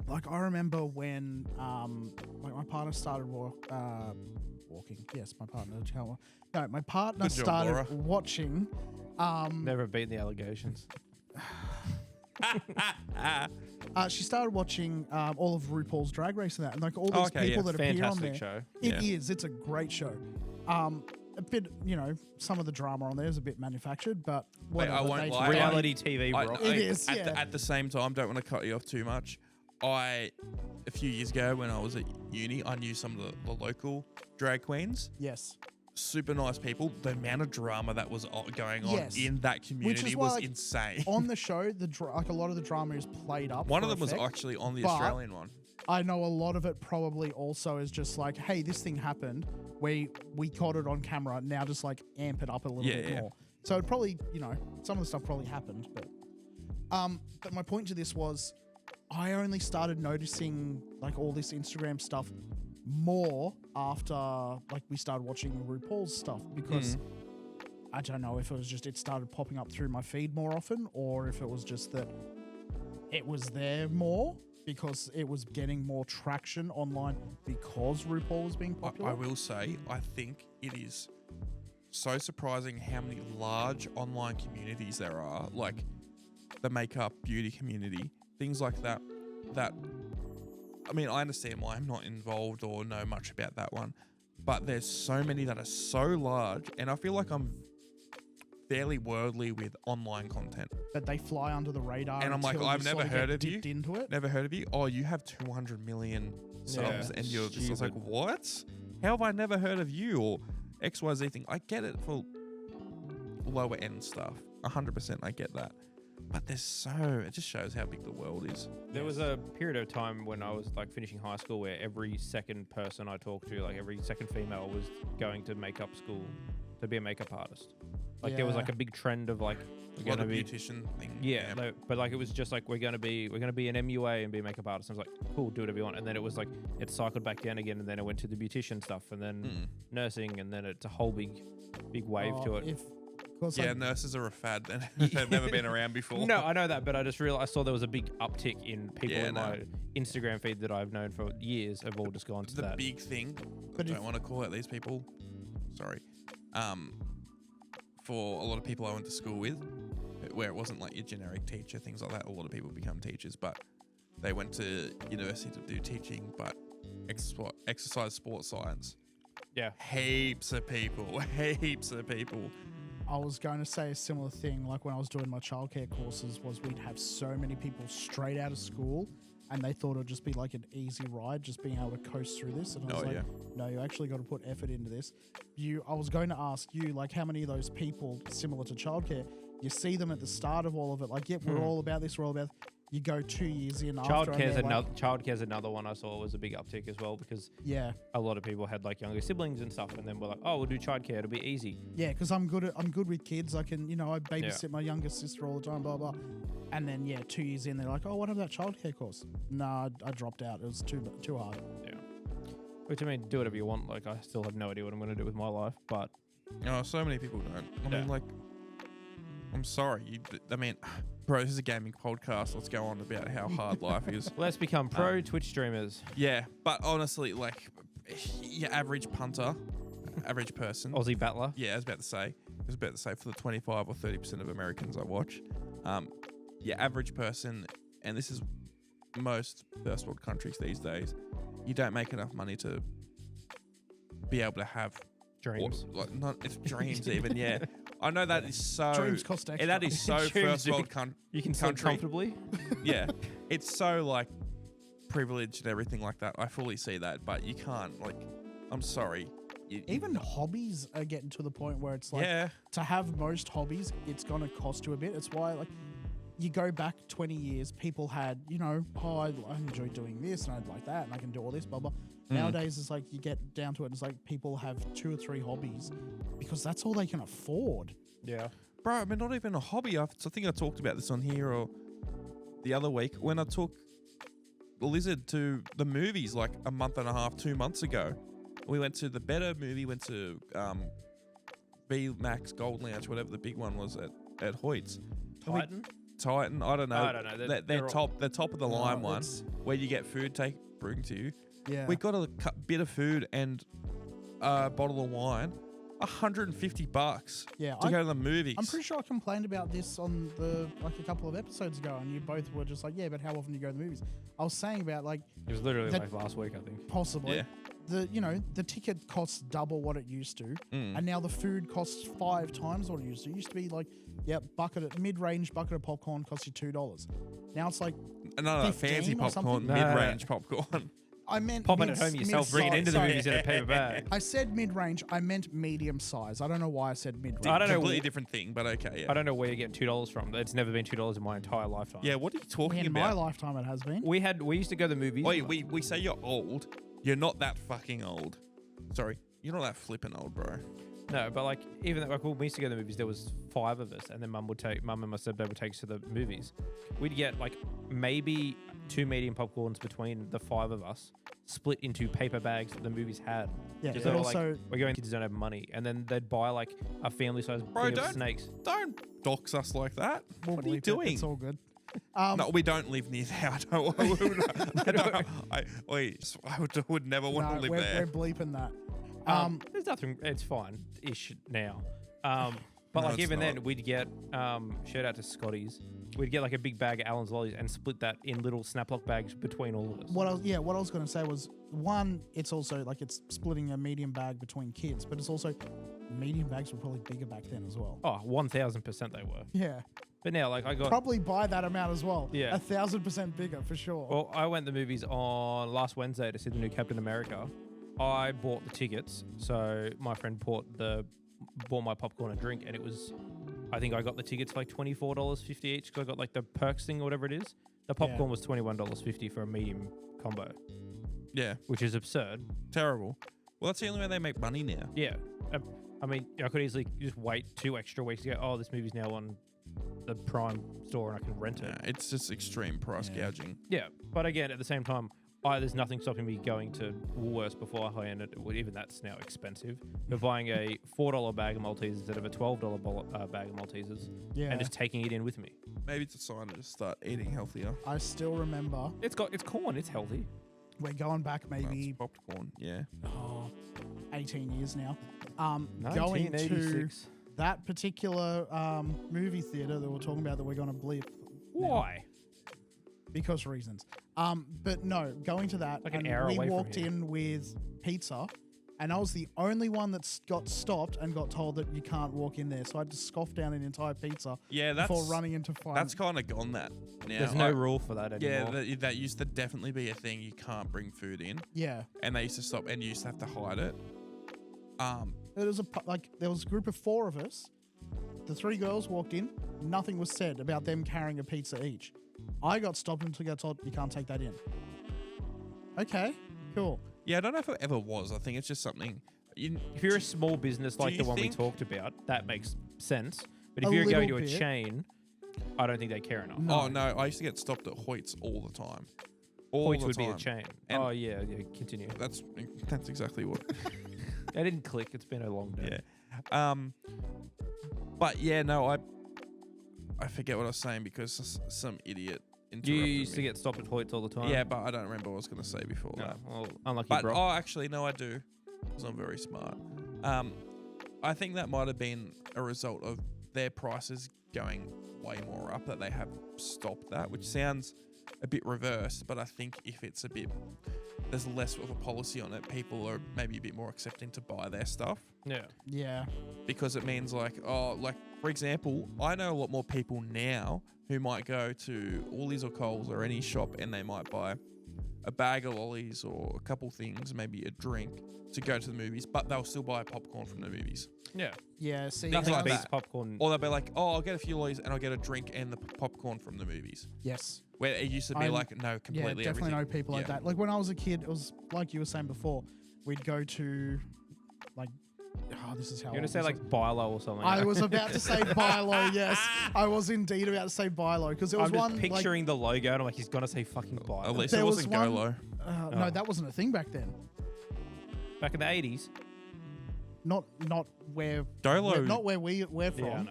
Like I remember when like my partner started walking. Yes, my partner. No, my partner Good job, started Laura. watching. Never beaten the allegations. She started watching all of RuPaul's Drag Race and that, and like all these people that appear on there. Fantastic show. It is. It's a great show. A bit, some of the drama on there is a bit manufactured, but whatever. I won't lie. Reality TV rock. It is, At, yeah. at the same time, don't want to cut you off too much. A few years ago when I was at uni, I knew some of the local drag queens. Yes. Super nice people. The amount of drama that was going on Yes. in that community why, was like, insane. On the show, like a lot of the drama is played up. One for of them was effect, actually on the but Australian one. I know a lot of it probably also is just like, hey, this thing happened. We caught it on camera. Now just like amp it up a little bit more. So it probably, some of the stuff probably happened. But my point to this was, I only started noticing like all this Instagram stuff more after like we started watching RuPaul's stuff, because I don't know if it was just it started popping up through my feed more often, or if it was just that it was there more because it was getting more traction online because RuPaul was being popular. I will say, I think it is so surprising how many large online communities there are, like the makeup beauty community, things like that. I mean, I understand why I'm not involved or know much about that one, but there's so many that are so large, and I feel like I'm fairly worldly with online content. But they fly under the radar. And I'm like, until I've you never sort of heard get of you. dipped into it. Never heard of you? Oh, you have 200 million subs, and you're just I was like, stupid. what? How have I never heard of you? Or XYZ thing. I get it for lower end stuff. 100% I get that. But it just shows how big the world is. There was a period of time when I was like finishing high school where every second person I talked to, like every second female, was going to makeup school to be a makeup artist. Like there was like a big trend of like A we're lot going of to be beautician thing. yeah, but like it was just like we're gonna be an MUA and be a makeup artist. And I was like, cool, do whatever you want. And then it was like it cycled back down again, and then it went to the beautician stuff, and then nursing, and then it's a whole big wave to it. Yeah, nurses are a fad. They've never been around before. No, I know that, but I just realized I saw there was a big uptick in people Yeah, in my Instagram feed that I've known for years have all just gone to The that. big thing, But I don't want to call out these people. Sorry. For a lot of people I went to school with, where it wasn't like your generic teacher, things like that. A lot of people become teachers, but they went to university to do teaching, but exercise, sports science. Yeah. Heaps of people. I was going to say a similar thing, like when I was doing my childcare courses, was we'd have so many people straight out of school, and they thought it'd just be like an easy ride, just being able to coast through this. And I was no, you actually got to put effort into this. I was going to ask you, like, how many of those people, similar to childcare, you see them at the start of all of it, like, yep, we're all about this, you go 2 years in after. Childcare's another one I saw was a big uptick as well, because a lot of people had like younger siblings and stuff, and then we're like, oh, we'll do childcare, it'll be easy. Yeah, because I'm good with kids. I can, I babysit my younger sister all the time, blah blah. And then 2 years in, they're like, oh, what about that childcare course? Nah, I dropped out. It was too hard. Yeah. Which, I mean, do whatever you want. Like, I still have no idea what I'm going to do with my life, but So many people don't. I mean, like, I'm sorry. Bro, this is a gaming podcast. Let's go on about how hard life is. Let's become pro Twitch streamers. Yeah, but honestly, like, your average punter, average person. Aussie battler. Yeah, I was about to say for the 25 or 30% of Americans I watch, your average person, and this is most first world countries these days, you don't make enough money to be able to have Dreams. not if dreams even. Yeah, I know that is so. Dreams cost extra. That is so Dreams first do. world You can sleep country. comfortably. Yeah, it's so like privileged and everything like that. I fully see that, but you can't. Like, I'm sorry. Even hobbies are getting to the point where it's like, yeah, to have most hobbies, it's going to cost you a bit. It's why, like, you go back 20 years, people had, you know, oh, I enjoy doing this and I'd like that and I can do all this, blah, blah. Nowadays, it's like you get down to it, and it's like people have 2 or 3 hobbies because that's all they can afford. Yeah. bro. I mean, not even a hobby. I think I talked about this on here or the other week when I took Lizard to the movies like a month and a half, 2 months ago. We went to the better movie, went to B-Max Gold Lounge, whatever the big one was at Hoyt's. Titan? I don't know. I don't know. They're They're top of the line one it's- where you get food bring to you. Yeah. We got a bit of food and a bottle of wine, $150 Yeah, to go to the movies. I'm pretty sure I complained about this on a couple of episodes ago, and you both were just like, yeah, but how often do you go to the movies? I was saying about like It was literally That- like last week, I think. possibly Yeah. the ticket costs double what it used to, and now the food costs 5 times what it used to. It used to be like, mid-range bucket of popcorn costs you $2. Now it's like No, 15 fancy or something? popcorn, No. mid-range popcorn. I meant Pop it at home yourself, bring it into the sorry. movies in a paper bag. I said mid-range. I meant medium size. I don't know why I said mid-range. I don't know. Completely different thing, but okay, yeah. I don't know where you're getting $2 from. It's never been $2 in my entire lifetime. Yeah, what are you talking In my about? lifetime, it has been. We used to go to the movies. Wait, we say you're old. You're not that fucking old. Sorry, you're not that flipping old, bro. No, but like even like when we used to go to the movies, there was 5 of us, and then mum and my stepdad would take us to the movies. We'd get like maybe 2 medium popcorns between the 5 of us, split into paper bags that the movies had. Yeah, Just but so, also like, we're going, kids don't have money, and then they'd buy like a family-sized Bro, thing of don't- snakes. Don't dox us like that. we'll What are you bleep it. doing? It's all good. No, we don't live near there. I would never want to live we're there. bleeping that. There's nothing. It's fine-ish now. But No, like it's even not. then, we'd get shout out to Scotty's. We'd get like a big bag of Allen's lollies and split that in little snaplock bags between all of us. What I was going to say was, one, it's also like it's splitting a medium bag between kids, but it's also medium bags were probably bigger back then as well. Oh, 1000% they were. Yeah, But now, like I got. probably by that amount as well. Yeah. 1,000% bigger for sure. Well, I went to the movies on last Wednesday to see the new Captain America. I bought the tickets, so my friend bought my popcorn and drink, and it was, I think I got the tickets for like $24.50 each because I got like the perks thing or whatever it is. The popcorn was $21.50 for a medium combo, Yeah, which is absurd. terrible. Well, that's the only way they make money now. Yeah, I mean, I could easily just wait 2 extra weeks to go. Oh, this movie's now on the Prime store and I can rent it. Yeah, it's just extreme price gouging. Yeah, but again, at the same time, there's nothing stopping me going to Woolworths before I end it. Well, even that's now expensive. But buying a $4 bag of Maltesers instead of a $12 bag of Maltesers, Yeah. and just taking it in with me. Maybe it's a sign to just start eating healthier. I still remember It's corn. It's healthy. we're going back That's maybe popcorn. Yeah. 18 years now. Going to 1986. that particular movie theater that we're talking about that we're going to bleep. now. Why? Because reasons. But no, going to that, Like an and hour we away from walked here. in with pizza, and I was the only one that got stopped and got told that you can't walk in there. So I had to scoff down an entire pizza Yeah, before running into fine. That's kind of gone that now. There's no rule for that Yeah, anymore. that used to definitely be a thing. You can't bring food in, Yeah. and they used to stop, and you used to have to hide it. There was there was a group of 4 of us. The 3 girls walked in. Nothing was said about them carrying a pizza each. I got stopped until I got told you can't take that in. Okay, cool. Yeah, I don't know if it ever was. I think it's just something. If you're a small business like you the one we think- talked about, that makes sense. But A if you're going to little a bit. chain, I don't think they care enough. Oh no, I used to get stopped at Hoyt's all the time. All Points the would time. be a chain. And- Oh yeah, continue. That's exactly what. I didn't click. It's been a long day. Yeah. But yeah, no, I forget what I was saying because some idiot interrupted You used me. to get stopped at Hoyts all the time. Yeah, but I don't remember what I was going to say before No, that. well, unlucky, But bro. actually, no, I do, because I'm very smart. I think that might have been a result of their prices going way more up, that they have stopped that, which sounds a bit reversed. But I think if it's a bit there's less of a policy on it. People are maybe a bit more accepting to buy their stuff Yeah. Yeah. because it means like, for example, I know a lot more people now who might go to Woolies or Coles or any shop and they might buy a bag of lollies or a couple things, maybe a drink to go to the movies, but they'll still buy popcorn from the movies. Yeah. Yeah. See, Nothing like beats that. popcorn. Or they'll be like, oh, I'll get a few lollies and I'll get a drink and the popcorn from the movies. yes. Where it used to be I'm- like, no, completely Yeah, definitely everything. know people like Yeah. that. Like when I was a kid, it was like you were saying before, we'd go to like, this is how You're gonna old say this like is. Bilo or something. I was about to say Bilo, yes. I was indeed about to say Bilo because there was I'm just one picturing the logo and I'm like, he's gonna say fucking Bilo. At least There it was wasn't one- Golo. No, Oh. that wasn't a thing back then. Back in the 80s. Not where Golo. not where we're from. Yeah,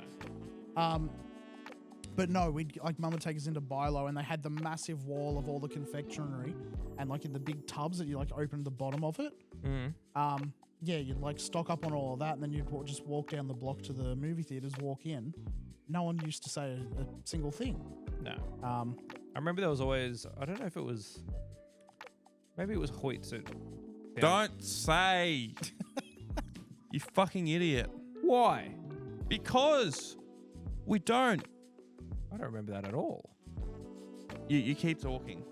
I know. But no, we'd like mum would take us into Bilo and they had the massive wall of all the confectionery and like in the big tubs that you like opened the bottom of it. Mm. Yeah, you'd like stock up on all of that and then you'd just walk down the block to the movie theaters, walk in. No one used to say a single thing. No. Um, I remember there was always, I don't know if it was, maybe it was Hoyt's. Don't say. You fucking idiot. Why? Because we don't. I don't remember that at all. You keep talking.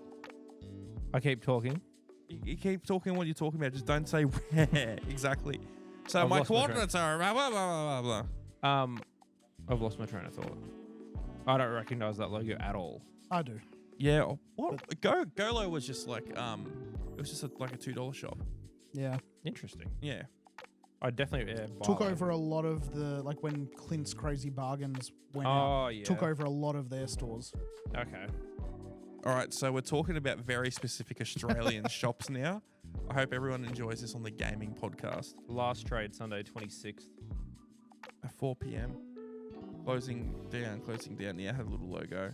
I keep talking. You keep talking what you're talking about. Just don't say where exactly. So I've my lost my train. coordinates are blah, blah, blah, blah, blah. I've lost my train of thought. I don't recognize that logo at all. I do. Yeah. What? Golo was just like it was just like a $2 shop. Yeah. Interesting. Yeah. I definitely Took Bilo. over a lot of the, like when Clint's Crazy Bargains went out, Oh yeah. took over a lot of their stores. Okay. All right. So we're talking about very specific Australian shops now. I hope everyone enjoys this on the gaming podcast. Last trade Sunday 26th. At 4 p.m. Closing down. Yeah, had a little logo.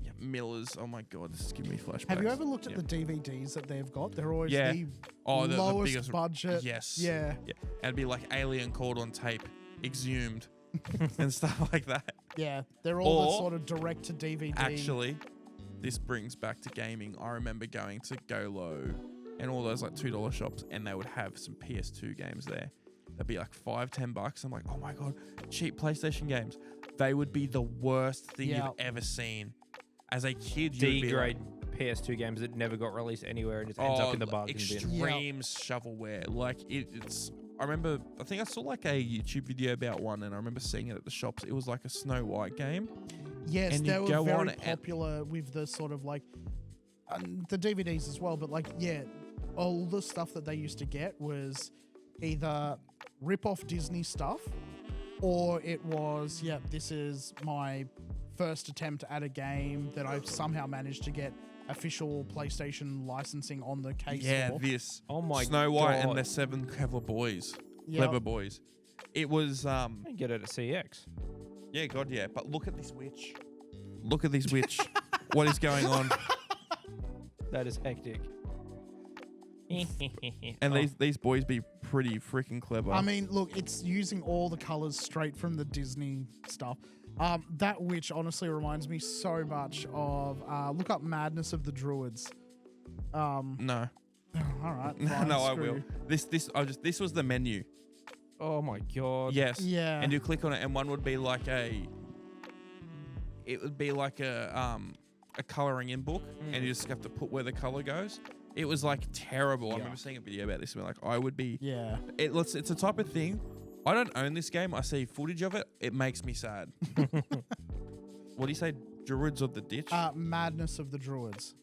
Yeah, Miller's. Oh my God, this is giving me flashbacks. Have you ever looked at Yeah. the DVDs that they've got? They're always Yeah. the the lowest biggest budget. Yes. Yeah. Yeah. And it'd be like alien caught on tape, exhumed, and stuff like that. Yeah. They're all the Or- sort of direct to DVD. Actually, this brings back to gaming. I remember going to Golo and all those like $2 shops, and they would have some PS2 games there. They'd be like $5-10. I'm like, oh my God, cheap PlayStation games. They would be the worst thing Yeah. you've ever seen. As a kid, you'd D be grade like, PS2 games that never got released anywhere and just ends up in the bargain bin. extreme shovelware. Like it's. I remember. I think I saw like a YouTube video about one, and I remember seeing it at the shops. It was like a Snow White game. Yes, and they you were go very on and- popular with the sort of like the DVDs as well. But like, yeah, all the stuff that they used to get was either rip off Disney stuff, or it was, yeah, this is my first attempt at a game that I somehow managed to get official PlayStation licensing on the case Yeah, for. this. Oh my Snow White God. and the 7 clever boys. Yep. Clever boys. It was I can get it at CX. yeah, God, yeah. But look at this witch. Look at this witch. What is going on? That is hectic. And these boys be pretty freaking clever. I mean, look, it's using all the colors straight from the Disney stuff. That which honestly reminds me so much of look up Madness of the Druids. no. All right, No, fine, I screw will. you. This was the menu. Oh my God. Yes. Yeah. And you click on it, and one would be like a coloring in book, and you just have to put where the color goes. It was like terrible. I remember seeing a video about this, and like I would be. Yeah. It's a type of thing. I don't own this game. I see footage of it. It makes me sad. What do you say? Druids of the Ditch? Madness of the Druids.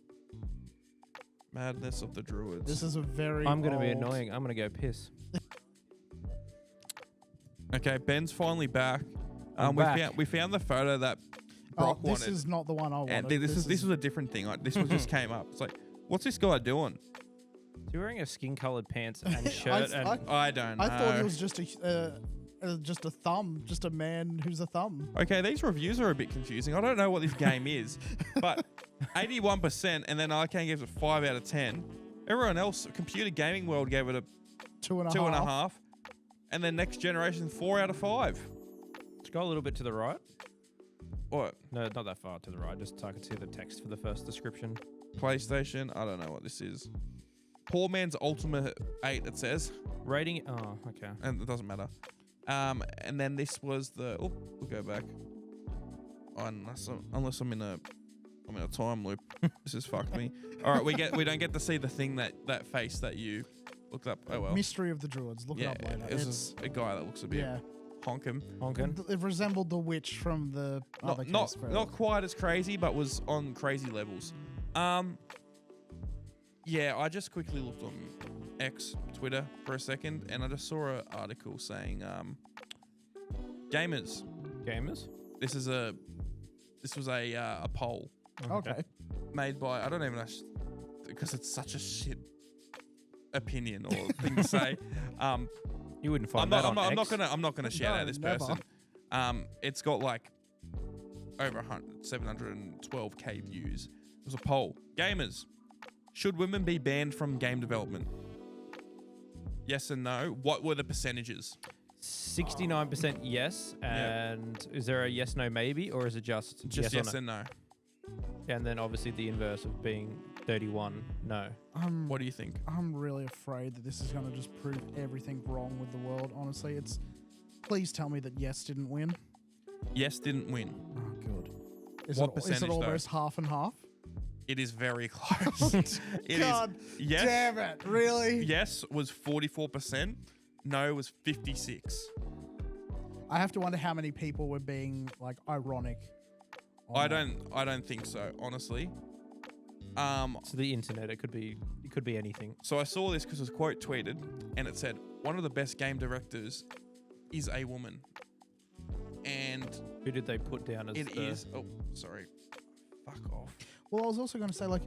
Madness of the Druids. This is a very. I'm going to be old- annoying. I'm going to go piss. Okay, Ben's finally back. I'm back. We found the photo that Oh, Brock this wanted. is not the one I wanted. And this was a different thing. Like, this was just came up. It's like, what's this guy doing? Is he wearing a skin-colored pants and shirt? and I don't know. I thought it was just a thumb, just a man who's a thumb. Okay, these reviews are a bit confusing. I don't know what this game is, but 81%, and then Arcane gives it 5 out of 10. Everyone else, Computer Gaming World gave it a 2.5, and then Next Generation 4 out of 5. Let's go a little bit to the right. What? No, not that far to the right, just so I can see the text for the first description. PlayStation? I don't know what this is. Poor Man's Ultimate 8, it says. Rating. Oh, okay. And it doesn't matter. And then this was the... Oh, we'll go back. Oh, unless I'm in a time loop. This has fucked me. All right, we don't get to see the thing that face that you looked up. Oh, well. Mystery of the Druids. Look it up later. It's a guy that looks a bit honkin'. It resembled the witch from the other case. Not quite as crazy, but was on crazy levels. Yeah, I just quickly looked on X, Twitter for a second, and I just saw an article saying, gamers. This was a poll. Okay. Made by, I don't even know, because it's such a shit opinion or thing to say. You wouldn't find that on X. I'm not gonna shout out this never. person. It's got like over 712k views. It was a poll. Gamers, should women be banned from game development? Yes and no. What were the percentages? 69% yes, and is there a yes, no, maybe, or is it just yes and no? And then obviously the inverse of being 31, no. What do you think? I'm really afraid that this is going to just prove everything wrong with the world. Honestly, please tell me that yes didn't win. Yes didn't win. Oh, good. What percentage, is it almost half and half? It is very close. God yes, damn it! Really? Yes was 44%. No was 56%. I have to wonder how many people were being like ironic. I don't think so, honestly. So the internet, it could be anything. So I saw this because it was quote tweeted, and it said one of the best game directors is a woman, and Who did they put down as it is. Oh, sorry. Fuck off. Well, I was also going to say like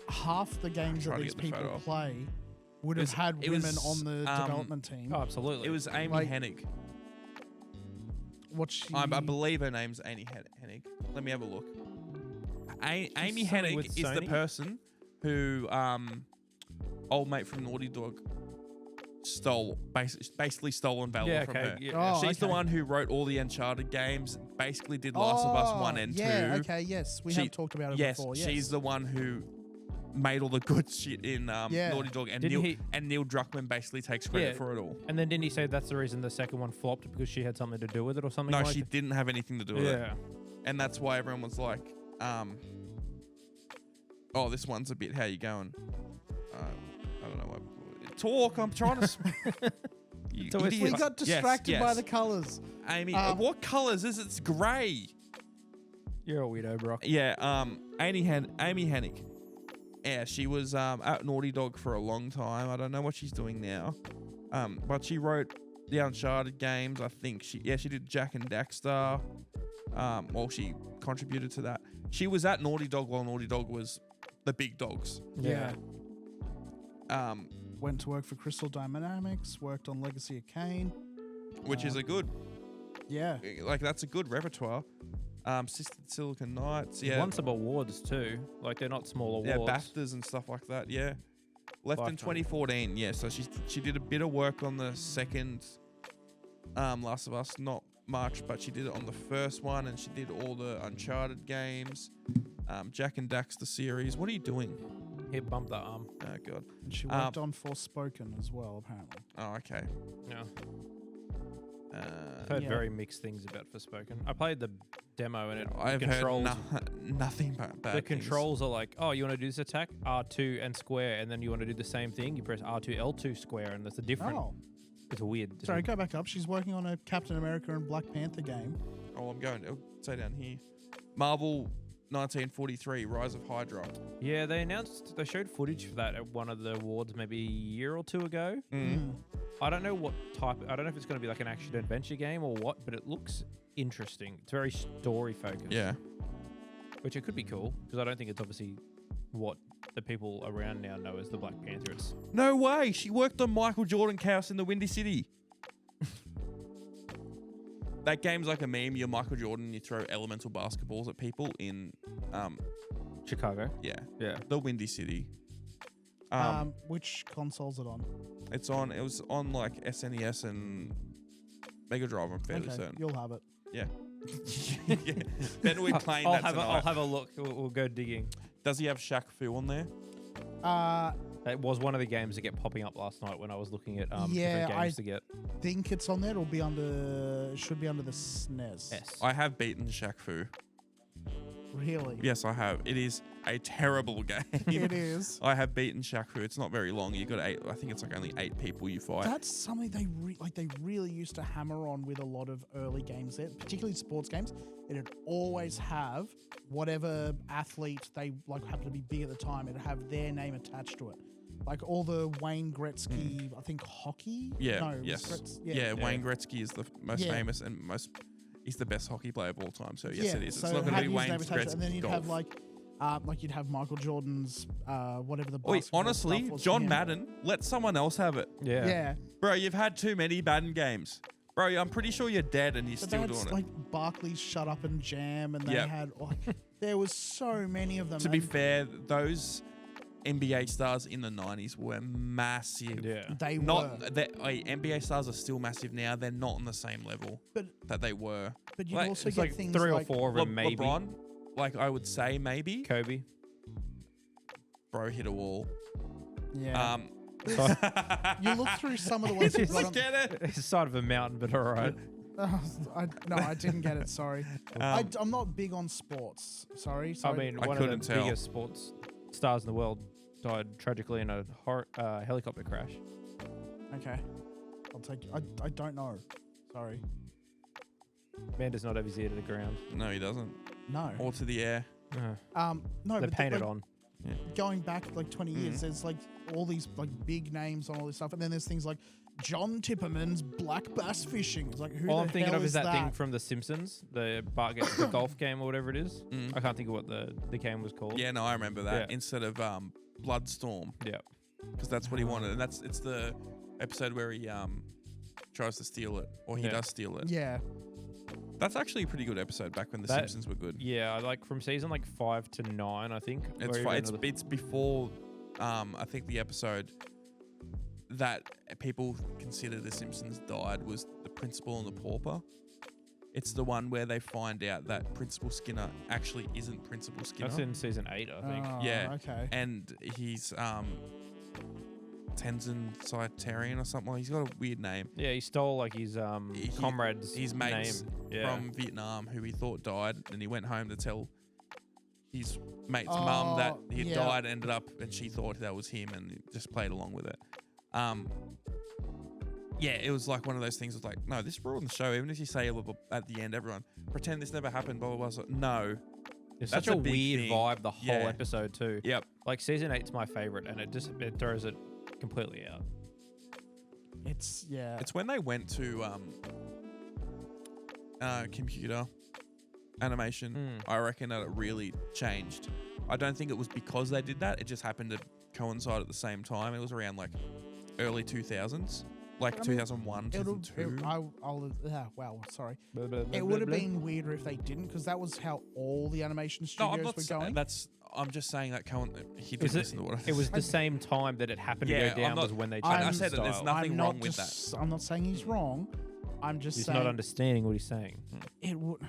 half the games that Trying to these get the people photo. play would have had it women was, on the development team. Oh, absolutely. It was Amy Like- Hennig. What she? I believe her name's Amy Hennig. Let me have a look. Amy something Hennig with is the Sony? person who old mate from Naughty Dog basically stolen Valor yeah, from okay. her. Yeah. Oh, She's the okay. one who wrote all the Uncharted games, basically did Last of Us 1 and 2. Yeah, okay, yes. We have talked about it before. Yes. She's the one who made all the good shit in Naughty Dog, and Neil Druckmann basically takes credit for it all. And then didn't he say that's the reason the second one flopped because she had something to do with it or something? No, like she didn't have anything to do with it. Yeah. And that's why everyone was like, oh, this one's a bit, how you going? I don't know what. Talk, I'm trying to... You So it's- idiot. We got distracted by the colours. Amy, what colours is it? It's grey. You're a weirdo, Brock. Yeah, Amy Hennig. Yeah, she was at Naughty Dog for a long time. I don't know what she's doing now. But she wrote the Uncharted games. I think she did Jack and Daxter. Well, she contributed to that. She was at Naughty Dog while Naughty Dog was the big dogs. Yeah. Went to work for Crystal Dynamics, worked on Legacy of Kain. Which is a good, Yeah. like that's a good repertoire. Sisted Silicon Knights, She won some awards too. Like they're not small awards. yeah, BAFTAs and stuff like that. Yeah, left in Lifetime. 2014. Yeah, so she did a bit of work on the second Last of Us, not much, but she did it on the first one, and she did all the Uncharted games, Jack and Daxter series. What are you doing? He bumped that arm. Oh god. And she worked on Forspoken as well, apparently. Oh okay. Yeah. I've heard Yeah. very mixed things about Forspoken. I played the demo and I've controls. heard nothing but bad The things. controls are like, oh, you want to do this attack, R2 and square, and then you want to do the same thing, you press R2, L2 square, and that's a different. Oh. It's weird. Sorry, go back up. She's working on a Captain America and Black Panther game. Oh, I'm going to say down here. Marvel 1943, Rise of Hydra. Yeah, they showed footage for that at one of the awards maybe a year or two ago. I don't know what type. I don't know if it's going to be like an action adventure game or what, but it looks interesting. It's very story focused. Yeah. Which it could be cool because I don't think it's obviously what the people around now know as the Black Panther. It's No way. She worked on Michael Jordan Chaos in the Windy City. That game's like a meme. You're Michael Jordan. You throw elemental basketballs at people in, Chicago. yeah, Yeah. the Windy City. Which console's it on? It was on like SNES and Mega Drive. I'm fairly Okay, certain. you'll have it. Yeah. Yeah. Then we playing I'll that have tonight. I'll have a look. We'll go digging. Does he have Shaq Fu on there? It was one of the games that kept popping up last night when I was looking at Yeah, different games to get. Think it's on there. It'll be under. It should be under the SNES. S. I have beaten Shaq Fu. Really? Yes, I have. It is a terrible game. It is. I have beaten Shaq Fu. It's not very long. You got 8. I think it's like only 8 people you fight. That's something they really used to hammer on with a lot of early games there, particularly sports games. It'd always have whatever athlete they like happened to be big at the time. It'd have their name attached to it. Like all the Wayne Gretzky, I think hockey. Yeah. No, it was Yes. Yeah. Wayne Gretzky is the most Yeah. famous and most. He's the best hockey player of all time. So yes, it is. So It's not going to have be his Wayne name attached to it, Gretzky and then you'd golf. have you'd have Michael Jordan's whatever the. Wait, basketball honestly, stuff was for John him. Madden, let someone else have it. Yeah. Yeah. Bro, you've had too many Madden games. Bro, I'm pretty sure you're dead and you're But still they had doing it. like Barkley's Shut Up and Jam, and they Yep. had there was so many of them. To be and fair, those NBA stars in the 90s were massive. Yeah. they Not were. that NBA stars are still massive now. They're not on the same level But that they were. but you like, also It's get like things 3 or like 4 of them, maybe. LeBron, like I would say maybe. Kobe. Bro hit a wall. Yeah. So, You look through some of the ones you've got Just on, get it. it's the side of a mountain, but all right. No, I didn't get it. Sorry, Um, I'm not big on sports. Sorry. So I mean, I one couldn't of the tell. biggest sports stars in the world died tragically in a helicopter crash. okay, I'll take. I don't know. Sorry. Man does not have his ear to the ground. No, he doesn't. No. Or to the air. No. They're But painted like, on. going back like 20 years, there's like all these like big names on all this stuff, and then there's things like John Tipperman's black bass fishing. It's like who All the I'm thinking hell of is that that thing from The Simpsons, the the golf game or whatever it is. I can't think of what the game was called. Yeah, no, I remember that. Yeah. Instead of Bloodstorm, Yeah. because that's what he wanted, and it's the episode where he tries to steal it, or he Yeah. does steal it. Yeah. That's actually a pretty good episode back when The That- Simpsons were good. Yeah, I like from season like 5 to 9, I think. It's or fi- even it's another- it's before I think the episode that people consider The Simpsons died was The Principal and the Pauper. It's the one where they find out that Principal Skinner actually isn't Principal Skinner. That's in season 8, I think. Oh, Yeah. Okay. And he's Tenzin Saitarian or something. He's got a weird name. Yeah, he stole like his comrade's His mates name. Yeah. from Vietnam who he thought died, and he went home to tell his mate's mum that he had yeah. died, ended up, and she thought that was him and just played along with it. Yeah, it was like one of those things. It was like, no, this ruined the show. Even if you say at the end, everyone pretend this never happened, blah blah blah. So, no. It's That's such a a big weird thing. vibe the whole Yeah. episode too. Yep. Like season 8's my favorite, and it throws it completely out. It's yeah. It's when they went to computer animation. I reckon that it really changed. I don't think it was because they did that. It just happened to coincide at the same time. It was around like early 2000s, like 2001, 2002. Wow. Sorry. It would have been weirder if they didn't, because that was how all the animation No, I'm studios not were saying going. that's. I'm just saying that he didn't listen to what I It was said. the same time that it happened Yeah, to go down I'm not- was when they I changed said that there's style. nothing I'm wrong not with just, I'm not saying he's wrong. I'm just He's saying not understanding what he's saying. it would.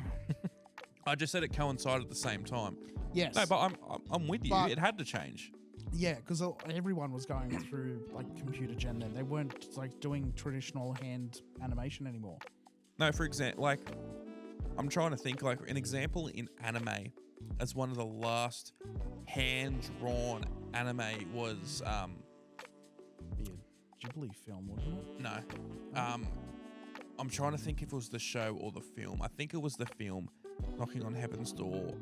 I just said it coincided at the same time. Yes. No, but I'm with you. But- It had to change. Yeah, because everyone was going through like computer gen then. They weren't like doing traditional hand animation anymore. No, for example, like I'm trying to think like an example in anime as one of the last hand-drawn anime was Be a Ghibli film, wouldn't it? no. I'm trying to think if it was the show or the film. I think it was the film, Knocking on Heaven's Door.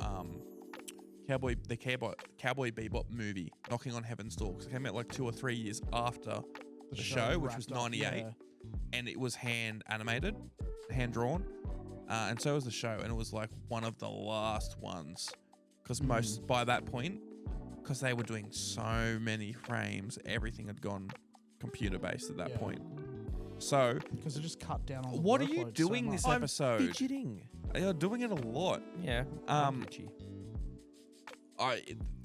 Cowboy Bebop movie, Knocking on Heaven's Door, because it came out like 2 or 3 years after the show, which was wrapped up, 98, yeah. and it was hand animated, hand drawn, and so was the show, and it was like one of the last ones, because most by that point, because they were doing so many frames, everything had gone computer based at that Yeah. point. So, Because it just cut down on the what are you workload so doing much. this episode? Fidgeting. You're doing it a lot. Yeah. fidgety.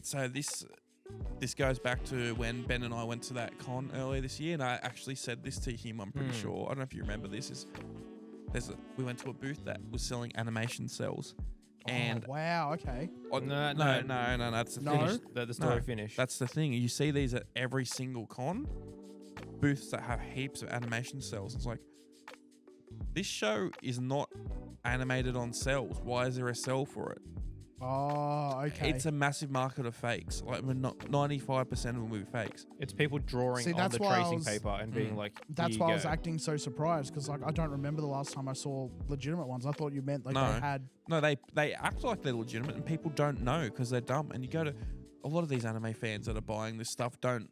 So this goes back to when Ben and I went to that con earlier this year, and I actually said this to him. I'm pretty sure. I don't know if you remember this. We went to a booth that was selling animation cells, And wow, okay. no, that's the No? thing. The story No, finished. That's the thing. You see these at every single con, booths that have heaps of animation cells. It's like, this show is not animated on cells. Why is there a cell for it? Oh, okay. It's a massive market of fakes. Like, we're not 95% of them will be fakes. It's people drawing See, on that's the why I tracing was- paper and being like, That's "Here why you I was go." acting so surprised because like I don't remember the last time I saw legitimate ones. I thought you meant like No. they had. No, they act like they're legitimate, and people don't know because they're dumb. And you go to a lot of these anime fans that are buying this stuff don't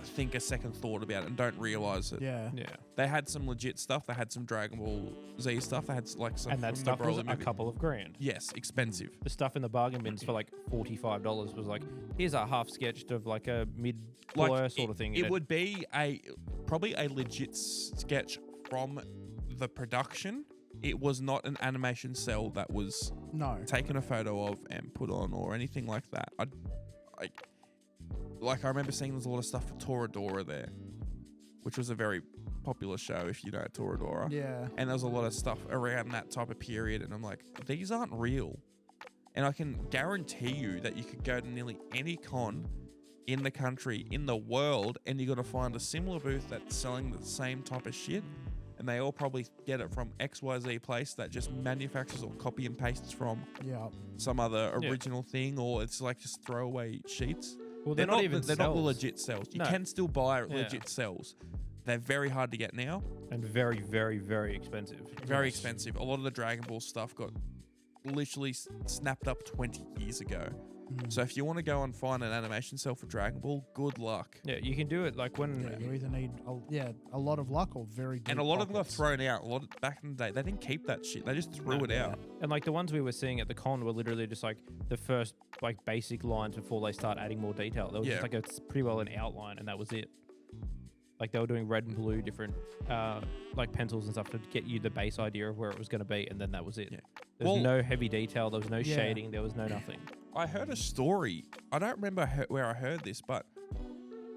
think a second thought about it and don't realize it. Yeah. Yeah, They had some legit stuff. They had some Dragon Ball Z stuff. They had like some and that from stuff the was Broly a movie. couple of grand. Yes, expensive. The stuff in the bargain bins for like $45 was like, here's a half sketched of like a mid blur sort of thing. It would be probably a legit sketch from the production. It was not an animation cell that was No. taken a photo of and put on or anything like that. I remember seeing there's a lot of stuff for Toradora there, which was a very popular show if you know Toradora. Yeah. And there was a lot of stuff around that type of period, and I'm like, these aren't real. And I can guarantee you that you could go to nearly any con in the country, in the world, and you're going to find a similar booth that's selling the same type of shit. And they all probably get it from XYZ place that just manufactures or copy and pastes from Yeah. some other Yeah. original thing, or it's like just throwaway sheets. Well, They're not even they're not the cells. legit cells. You No. can still buy Yeah. legit cells. They're very hard to get now. And very, very, very expensive. Very expensive. A lot of the Dragon Ball stuff got literally snapped up 20 years ago. So if you want to go and find an animation cell for Dragon Ball, good luck. Yeah, you can do it like when. Yeah, you either need a lot of luck or very deep And a lot of them got pockets. thrown out. Back in the day, they didn't keep that shit. They just threw it out. And like the ones we were seeing at the con were literally just like the first like basic lines before they start adding more detail. There was Yeah. just like pretty well an outline, and that was it. Like they were doing red and blue different like pencils and stuff to get you the base idea of where it was going to be, and then that was it. Yeah. There was Well- no heavy detail. There was no Yeah. shading. There was no nothing. I heard a story. I don't remember where I heard this, but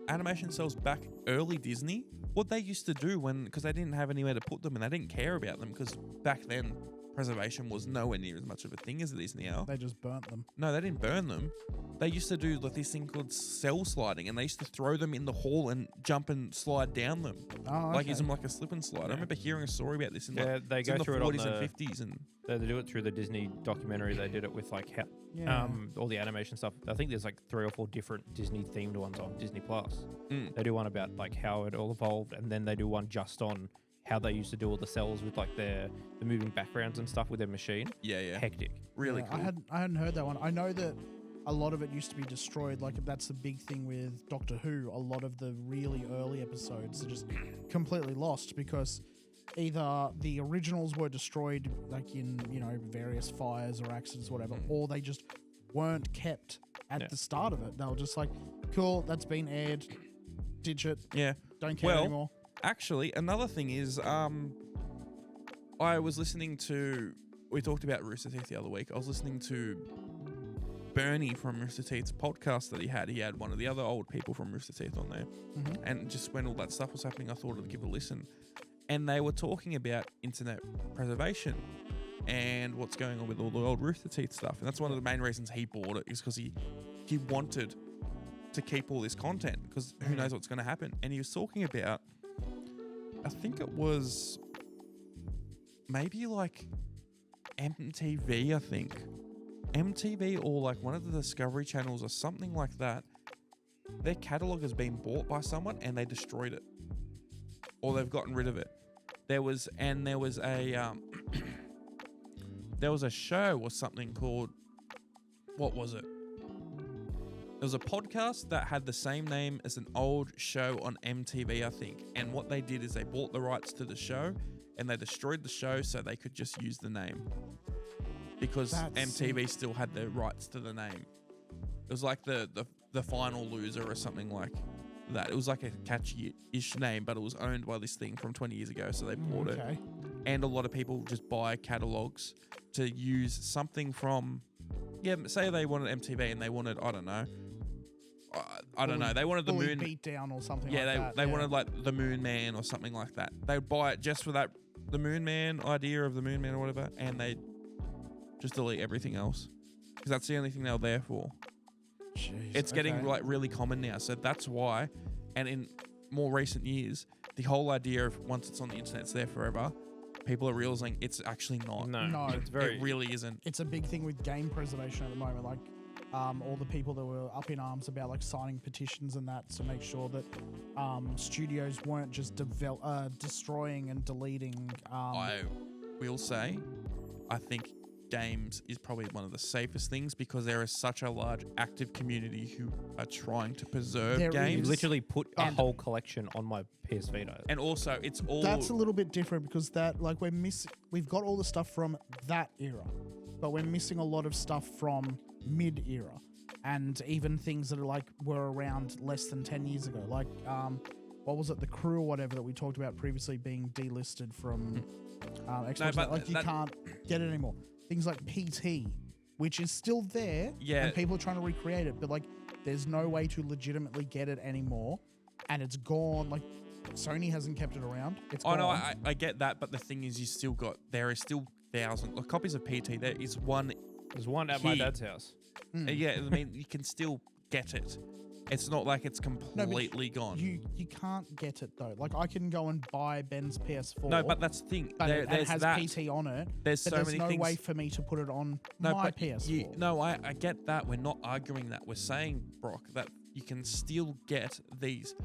animation cells back early Disney, what they used to do because they didn't have anywhere to put them and they didn't care about them because back then preservation was nowhere near as much of a thing as it is now. They just burnt them. No, they didn't burn them. They used to do like this thing called cell sliding, and they used to throw them in the hall and jump and slide down them, Oh, like use okay. them like a slip and slide. I remember hearing a story about this in Yeah, they it's go in the through it on 40s the. and 50s, and They do it through the Disney documentary. They did it with like Yeah. all the animation stuff. I think there's like 3 or 4 different Disney themed ones on Disney Plus. Mm. They do one about like how it all evolved, and then they do one just on how they used to do all the cells with like the moving backgrounds and stuff with their machine. yeah, Hectic. really Yeah, cool. I hadn't heard that one. I know that a lot of it used to be destroyed. Like that's the big thing with Doctor Who. A lot of the really early episodes are just completely lost because either the originals were destroyed, like in various fires or accidents, or whatever, or they just weren't kept at the start of it. They were just like, cool, that's been aired, ditch it, Yeah. don't care anymore. Actually, another thing is, I was listening to. We talked about Rooster Teeth the other week. I was listening to Bernie from Rooster Teeth's podcast that he had. He had one of the other old people from Rooster Teeth on there, and just when all that stuff was happening, I thought I'd give a listen. And they were talking about internet preservation and what's going on with all the old Rooster Teeth stuff. And that's one of the main reasons he bought it, is because he wanted to keep all this content, because who knows what's going to happen. And he was talking about, I think it was maybe like MTV, I think. MTV or like one of the Discovery channels or something like that. Their catalog has been bought by someone and they destroyed it. Or they've gotten rid of it. There was a there was a show or something called, what was it? There was a podcast that had the same name as an old show on MTV, I think. And what they did is they bought the rights to the show and they destroyed the show so they could just use the name. Because That's MTV still had the rights to the name. It was like the Final Loser or something like that. It was like a catchy-ish name, but it was owned by this thing from 20 years ago, so they bought it. Okay. And a lot of people just buy catalogs to use something from, say they wanted MTV and they wanted, I don't know, they wanted the Fully Moon. beat down or something Yeah, like that. they wanted like the Moon Man or something like that. They would buy it just for that, the Moon Man idea of the Moon Man or whatever, and they just delete everything else, because that's the only thing they're there for. Jeez, It's getting okay. like really common now, so that's why. And in more recent years, the whole idea of once it's on the internet, it's there forever. People are realizing it's actually not. No. it's very. It really isn't. It's a big thing with game preservation at the moment. Like, all the people that were up in arms about like signing petitions and that to make sure that studios weren't just destroying and deleting. I will say, I think games is probably one of the safest things because there is such a large active community who are trying to preserve There You games. literally put a And- whole collection on my PS Vita. And also, it's all That's a little bit different because that like we've got all the stuff from that era, but we're missing a lot of stuff from mid era, and even things that are like were around less than 10 years ago. Like what was it, the Crew or whatever that we talked about previously being delisted from Xbox. but like you that- can't get it anymore. Things like PT, which is still there, Yeah. and people are trying to recreate it, but like there's no way to legitimately get it anymore, and it's gone. Like Sony hasn't kept it around. It's Oh gone. no, I get that, but the thing is, there is still thousands of copies of PT. There is one. There's one at my Here. dad's house. Yeah, I mean, you can still get it. It's not like it's completely gone. You can't get it though. Like I can go and buy Ben's PS4. No, but that's the thing. but it There's has that. PT on it. There's but so there's many no things. way for me to put it on No, my but PS4. I get that. We're not arguing that. We're saying, Brock, that you can still get these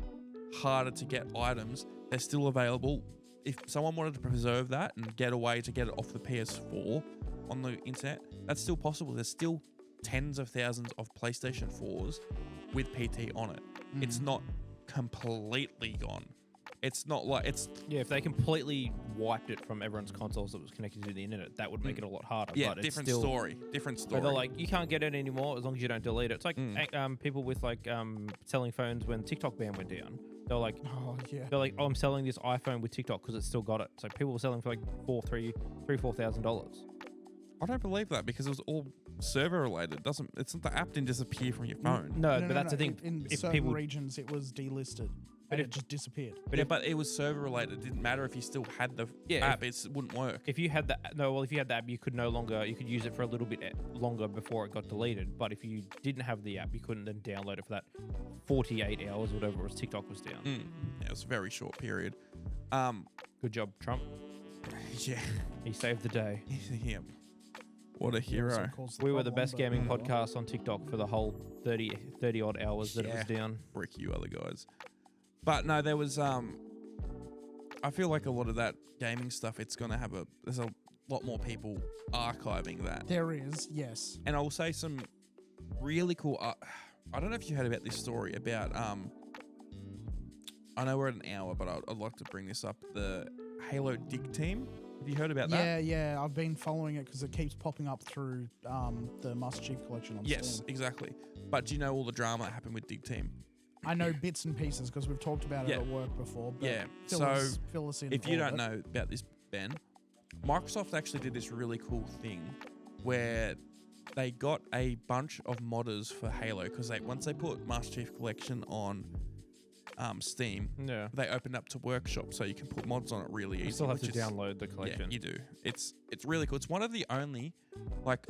harder to get items. They're still available. If someone wanted to preserve that and get a way to get it off the PS4 on the internet, that's still possible. There's still tens of thousands of PlayStation 4s with PT on it. It's not completely gone. It's not like it's Yeah, if they completely wiped it from everyone's consoles that was connected to the internet, that would make it a lot harder. yeah, but different it's still, story. Different story. But they're like, you can't get it anymore as long as you don't delete it. It's like people with like selling phones when TikTok ban went down. They're like, Oh yeah. oh, I'm selling this iPhone with TikTok because it's still got it. So people were selling for like $4,000. I don't believe that because it was all server related. It's not the app didn't disappear from your phone. No, but that's the thing. In If certain people, regions, it was delisted, But and if- it just disappeared. But it was server related. It didn't matter if you still had the Yeah, app. It wouldn't work. if you had the if you had the app, you could use it for a little bit longer before it got deleted. But if you didn't have the app, you couldn't then download it for that 48 hours, whatever it was. TikTok was down. Yeah, it was a very short period. Good job, Trump. Yeah. He saved the day. Yeah. What a Also hero. caused We were the problem, best but gaming oh well. podcast on TikTok for the whole 30 odd hours that it was Yeah. down. Frick you other guys. But no, there was I feel like a lot of that gaming stuff, there's a lot more people archiving that. There is, yes. And I will say some really cool I don't know if you heard about this story about I know we're at an hour, but I'd like to bring this up. The Halo Dig team. Have you heard about that? Yeah. I've been following it because it keeps popping up through the Master Chief Collection on Yes, Steam. exactly. But do you know all the drama that happened with Dig Team? I know bits and pieces because we've talked about it Yeah. at work before. But Yeah. Fill us in. If you all don't of it. know about this, Ben, Microsoft actually did this really cool thing where they got a bunch of modders for Halo because once they put Master Chief Collection on Steam, Yeah. they opened up to Workshop so you can put mods on it really easy. You still have to which is- download the collection. Yeah, you do. It's really cool. It's one of the only like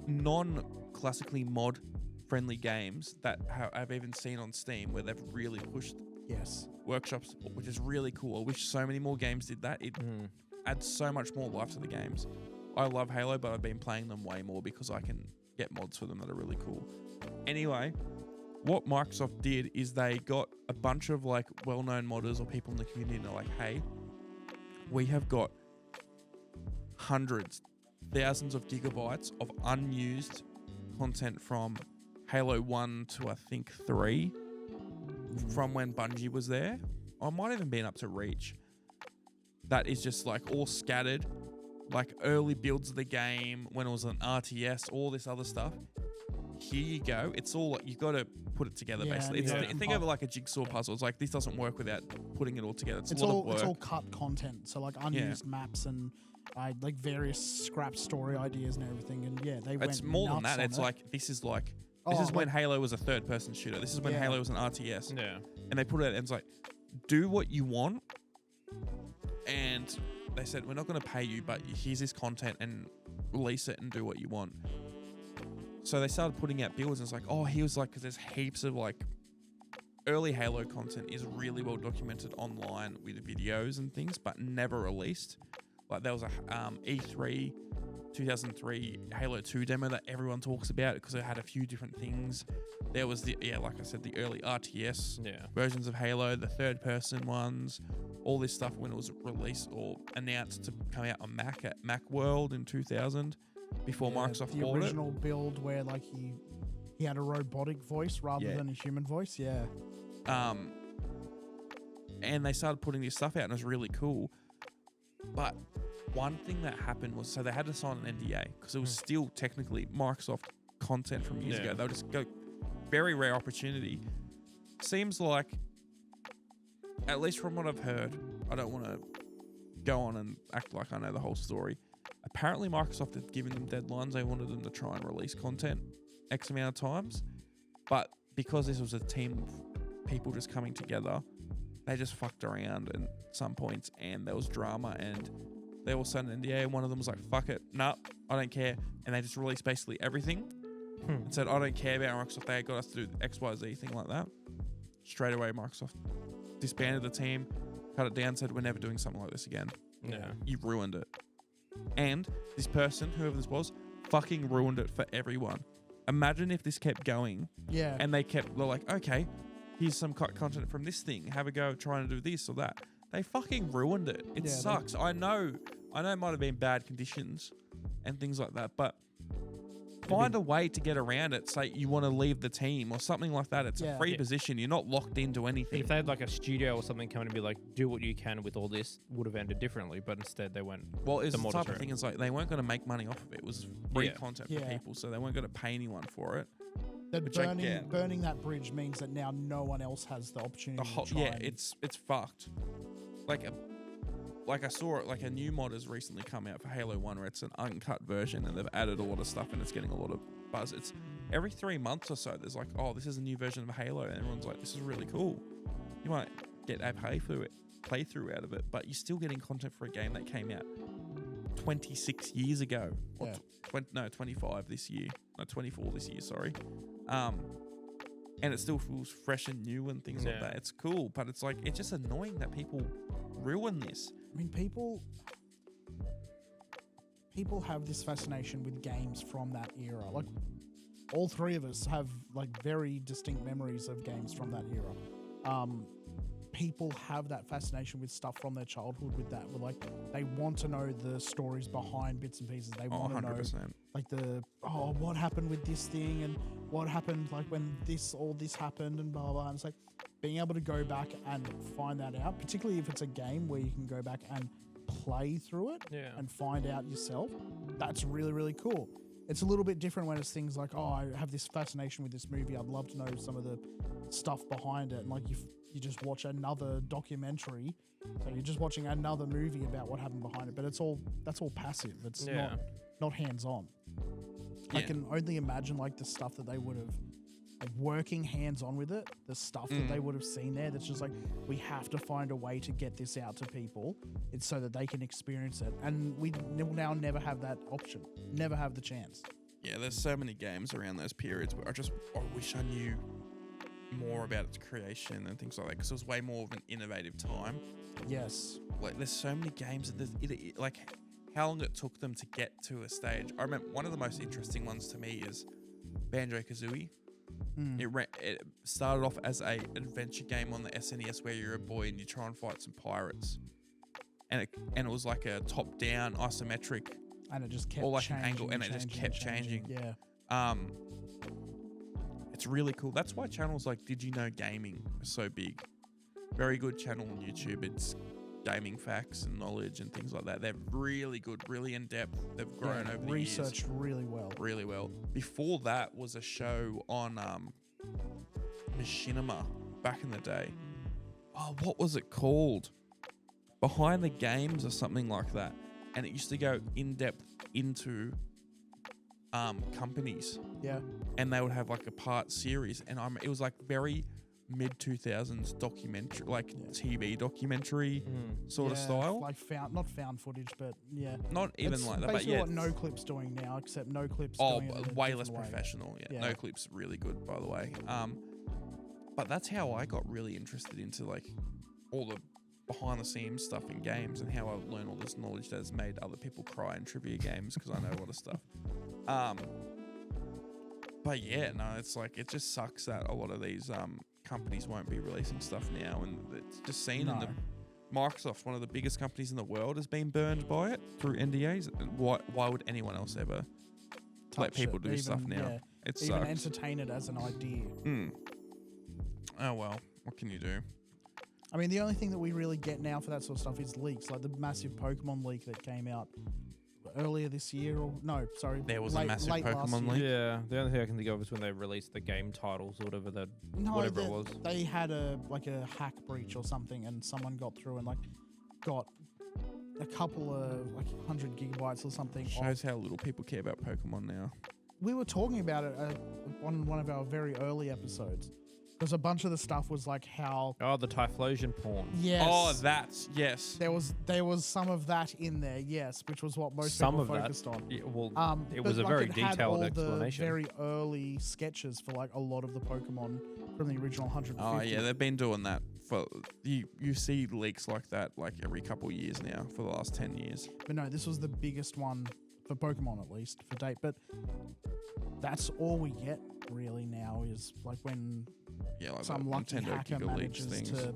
non-classically mod-friendly games that I've even seen on Steam where they've really pushed Yes. Workshop support, which is really cool. I wish so many more games did that. It adds so much more life to the games. I love Halo, but I've been playing them way more because I can get mods for them that are really cool. Anyway, what Microsoft did is they got a bunch of like well-known modders or people in the community and they're like, hey, we have got hundreds, thousands of gigabytes of unused content from Halo 1 to I think 3 from when Bungie was there. I might even been up to Reach. That is just like all scattered, like early builds of the game when it was an RTS, all this other stuff. Here you go. It's all like you got to put it together. Yeah, basically, yeah. think of it like a jigsaw puzzle. It's like this doesn't work without putting it all together. It's a lot of work. It's all cut content. So like unused maps and like various scrap story ideas and everything. And yeah, they went. It's more than nuts that. on It's it. like this is Oh, when Halo was a third-person shooter. This is when Yeah. Halo was an RTS. Yeah. And they put it out and it's like, do what you want. And they said, we're not going to pay you, but here's this content and release it and do what you want. So they started putting out builds, and it's like, oh, he was like, because there's heaps of like early Halo content is really well documented online with videos and things, but never released. Like there was a E3 2003 Halo 2 demo that everyone talks about because it had a few different things. There was like I said, the early RTS versions of Halo, the third person ones, all this stuff when it was released or announced to come out on Mac at Macworld in 2000 before Microsoft the bought it. original build where like he had a robotic voice rather than a human voice. Yeah. And they started putting this stuff out, and it was really cool. But one thing that happened was, so they had to sign an NDA because it was still technically Microsoft content from years ago. They'll just go, very rare opportunity. Seems like, at least from what I've heard, I don't want to go on and act like I know the whole story. Apparently Microsoft had given them deadlines. They wanted them to try and release content X amount of times. But because this was a team of people just coming together, they just fucked around at some points, and there was drama, and they all signed an NDA, and one of them was like, fuck it, nah, I don't care. And they just released basically everything and said, I don't care about Microsoft. They got us to do the XYZ thing like that. Straight away, Microsoft disbanded the team, cut it down, said, we're never doing something like this again. Yeah. You've ruined it. And this person, whoever this was, fucking ruined it for everyone. Imagine if this kept going. Yeah. And they're like, okay, here's some content from this thing. Have a go trying to do this or that. They fucking ruined it. It sucks. I know it might have been bad conditions and things like that, but find a way to get around it. Say you want to leave the team or something like that. It's a free position. You're not locked into anything. If they had like a studio or something come in and be like, do what you can with all this, would have ended differently. But instead they went. Well, it's the type of thing. It's like they weren't going to make money off of it. It was free content for people, so they weren't going to pay anyone for it. That burning that bridge means that now no one else has the opportunity to try. Yeah, it's fucked. Like I saw it, like a new mod has recently come out for Halo 1 where it's an uncut version and they've added a lot of stuff and it's getting a lot of buzz. It's every 3 months or so there's like, oh, this is a new version of Halo, and everyone's like, this is really cool. You might get a playthrough out of it, but you're still getting content for a game that came out 26 years ago. Or 25 this year. No, 24 this year, sorry. And it still feels fresh and new and things like that. It's cool, but it's like, it's just annoying that people ruin this. I mean, people have this fascination with games from that era. Like, all three of us have like very distinct memories of games from that era. People have that fascination with stuff from their childhood with that. Where like they want to know the stories behind bits and pieces. They want to know like what happened with this thing and what happened like when all this happened and blah blah blah. And it's like being able to go back and find that out, particularly if it's a game where you can go back and play through it and find out yourself. That's really, really cool. It's a little bit different when it's things like, oh, I have this fascination with this movie. I'd love to know some of the stuff behind it. And like you just watch another documentary, so you're just watching another movie about what happened behind it. But that's all passive. It's not hands-on. I can only imagine like the stuff that they would have, like working hands-on with it, the stuff that they would have seen there. That's just like, we have to find a way to get this out to people. It's so that they can experience it. And we will now never have that option. Never have the chance. Yeah, there's so many games around those periods where I wish I knew more about its creation and things like that, because it was way more of an innovative time. Yes. Like, there's so many games that like how long it took them to get to a stage. I remember one of the most interesting ones to me is Banjo-Kazooie. It started off as a adventure game on the SNES where you're a boy and you try and fight some pirates, and it was like a top-down isometric, and it just kept or like changing, an angle, and it just kept changing. Yeah. It's really cool. That's why channels like Did You Know Gaming are so big. Very good channel on YouTube. It's gaming facts and knowledge and things like that. They're really good, really in depth. They've grown over the years. Researched really well. Really well. Before that was a show on Machinima back in the day. Oh, what was it called? Behind the Games or something like that. And it used to go in depth into companies. Yeah. And they would have like a part series, and it was like very mid 2000s documentary, like TV documentary sort of Yeah, style. like not found footage, but yeah. Not even It's like that, but basically yeah. what No Clip's doing now, except No Clip's Oh, doing it in a way less different way. professional. Yeah. Yeah. No Clip's really good, by the way. But that's how I got really interested into like all the behind the scenes stuff in games, and how I learned all this knowledge that has made other people cry in trivia games because I know a lot of stuff. But yeah, no, it's like it just sucks that a lot of these companies won't be releasing stuff now, and it's just seen in the Microsoft, one of the biggest companies in the world, has been burned by it through NDAs. And why would anyone else ever let Touch people it, do even- stuff now? yeah, It even sucks. entertain it as an idea. Oh well, what can you do? I mean, the only thing that we really get now for that sort of stuff is leaks, like the massive Pokemon leak that came out earlier this year, or no, sorry, There was a late massive last Pokemon year. leak. Yeah, the only thing I can think of is when they released the game titles or whatever No, whatever it was. they had a hack breach or something, and someone got through and like got a couple of like 100 gigabytes or something. Shows how little people care about Pokemon now. We were talking about it on one of our very early episodes, because a bunch of the stuff was like how Oh, the Typhlosion porn. yes, Oh, that's yes. there was some of that in there, yes, which was what most Some people of that. focused on. Yeah, well, it but, was a like, very it had detailed all explanation. The very early sketches for like a lot of the Pokemon from the original 150. Oh yeah, they've been doing that for you see leaks like that like every couple of years now for the last 10 years. But no, this was the biggest one for Pokemon, at least for date. But that's all we get really now, is like when Yeah, like some the lucky Nintendo hacker Giga Leaks manages things. to,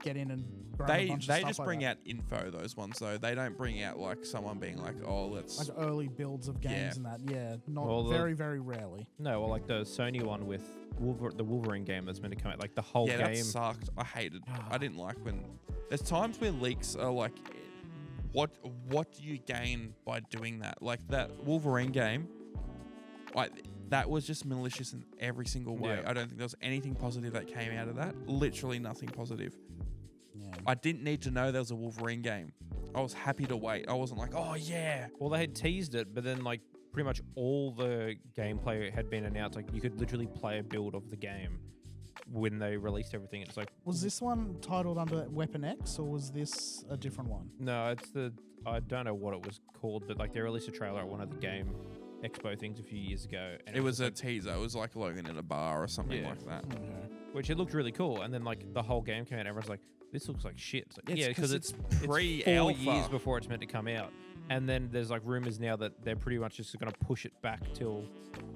get in and grab a They bunch of they stuff just like bring that. out info, those ones though. They don't bring out like someone being like, oh, let's Like early builds of games Yeah. and that. Yeah, not Well, very, very rarely. No, well, like the Sony one with the Wolverine game that's meant to come out, like the whole yeah, game. that sucked. I hated. I didn't like when there's times where leaks are like, what do you gain by doing that? Like that Wolverine game, that was just malicious in every single way. Yeah. I don't think there was anything positive that came out of that. Literally nothing positive. Yeah. I didn't need to know there was a Wolverine game. I was happy to wait. I wasn't like, oh yeah. Well, they had teased it, but then like pretty much all the gameplay had been announced. Like you could literally play a build of the game when they released everything. It's like, Was this one titled under Weapon X, or was this a different one? no, it's I don't know what it was called, but like they released a trailer at one of the game expo things a few years ago, and It was a like, teaser. It was like Logan in a bar or something Yeah. like that. Okay. which it looked really cool. And then like the whole game came out, and everyone's like, this looks like shit. It's like, It's yeah, because 'cause it's it's 4 pre-alpha. years before it's meant to come out. And then there's like rumors now that they're pretty much just going to push it back till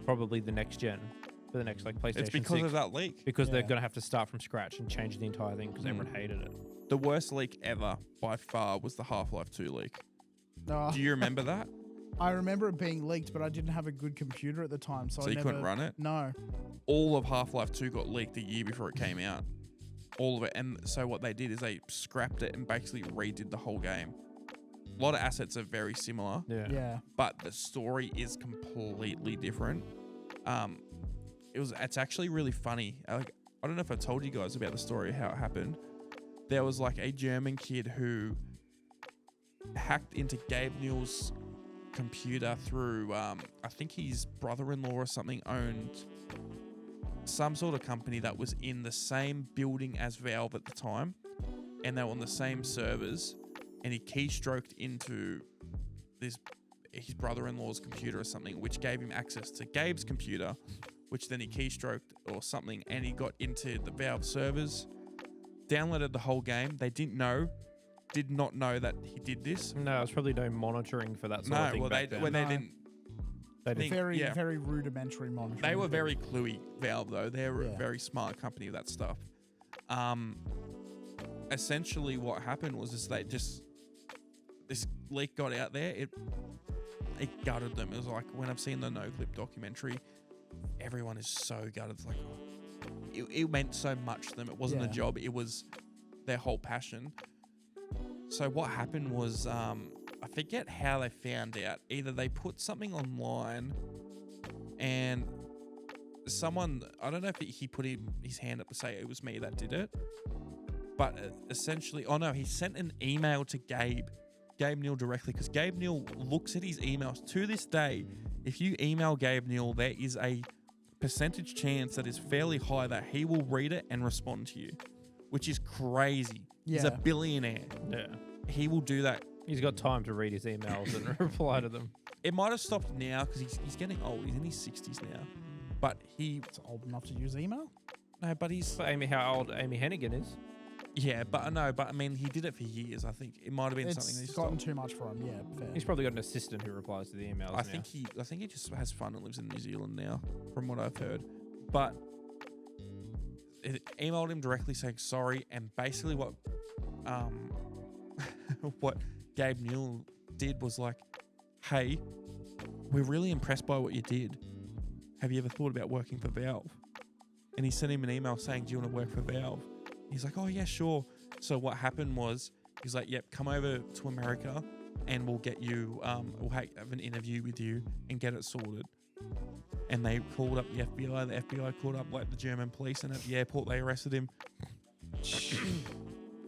probably the next gen, for the next like PlayStation It's because 6, of that leak. because they're Yeah. going to have to start from scratch and change the entire thing because everyone hated it. The worst leak ever by far was the Half-Life 2 leak. No, Do you remember that? I remember it being leaked, but I didn't have a good computer at the time, so So I you never, couldn't run it? No. All of Half-Life 2 got leaked a year before it came out. All of it. And so what they did is they scrapped it and basically redid the whole game. A lot of assets are very similar, Yeah. but the story is completely different. It's actually really funny. Like, I don't know if I told you guys about the story, how it happened. There was like a German kid who hacked into Gabe Newell's computer through, I think his brother-in-law or something owned some sort of company that was in the same building as Valve at the time, and they were on the same servers, and he keystroked into his brother-in-law's computer or something, which gave him access to Gabe's computer, which then he keystroked or something, and he got into the Valve servers, downloaded the whole game. They did not know that he did this. No, it's probably no monitoring for that sort of thing back then. When they No. didn't. They didn't- think- Very, yeah. very rudimentary monitoring. They were but- very cluey, Valve, though. They were Yeah. a very smart company with that stuff. Essentially, what happened was this leak got out there. It gutted them. It was like, when I've seen the No Clip documentary, everyone is so gutted. It's like, it meant so much to them. It wasn't a Yeah. job. It was their whole passion. So what happened was, I forget how they found out. Either they put something online and someone, I don't know if he put his hand up to say it was me that did it, but essentially, he sent an email to Gabe Newell directly, because Gabe Newell looks at his emails to this day. If you email Gabe Newell, there is a percentage chance that is fairly high that he will read it and respond to you, which is crazy. He's a Yeah. billionaire. Yeah. He will do that. He's got time to read his emails and reply to them. It might have stopped now because he's getting old. He's in his 60s now. But It's old enough to use email. but he's, But how old Amy Hennigan is? yeah, but I mean, he did it for years. I think it might have been something that he It's gotten stopped. too much for him. Yeah, fair. He's probably got an assistant who replies to the emails. I think he just has fun and lives in New Zealand now, from what I've heard. But it emailed him directly saying sorry, and basically what what Gabe Newell did was like, hey, we're really impressed by what you did. Have you ever thought about working for Valve? And he sent him an email saying, do you want to work for Valve? He's like, oh yeah, sure. So what happened was, he's like, yep, come over to America and we'll get you, we'll have an interview with you and get it sorted. And they called up the FBI. The FBI called up like the German police, and at the airport they arrested him.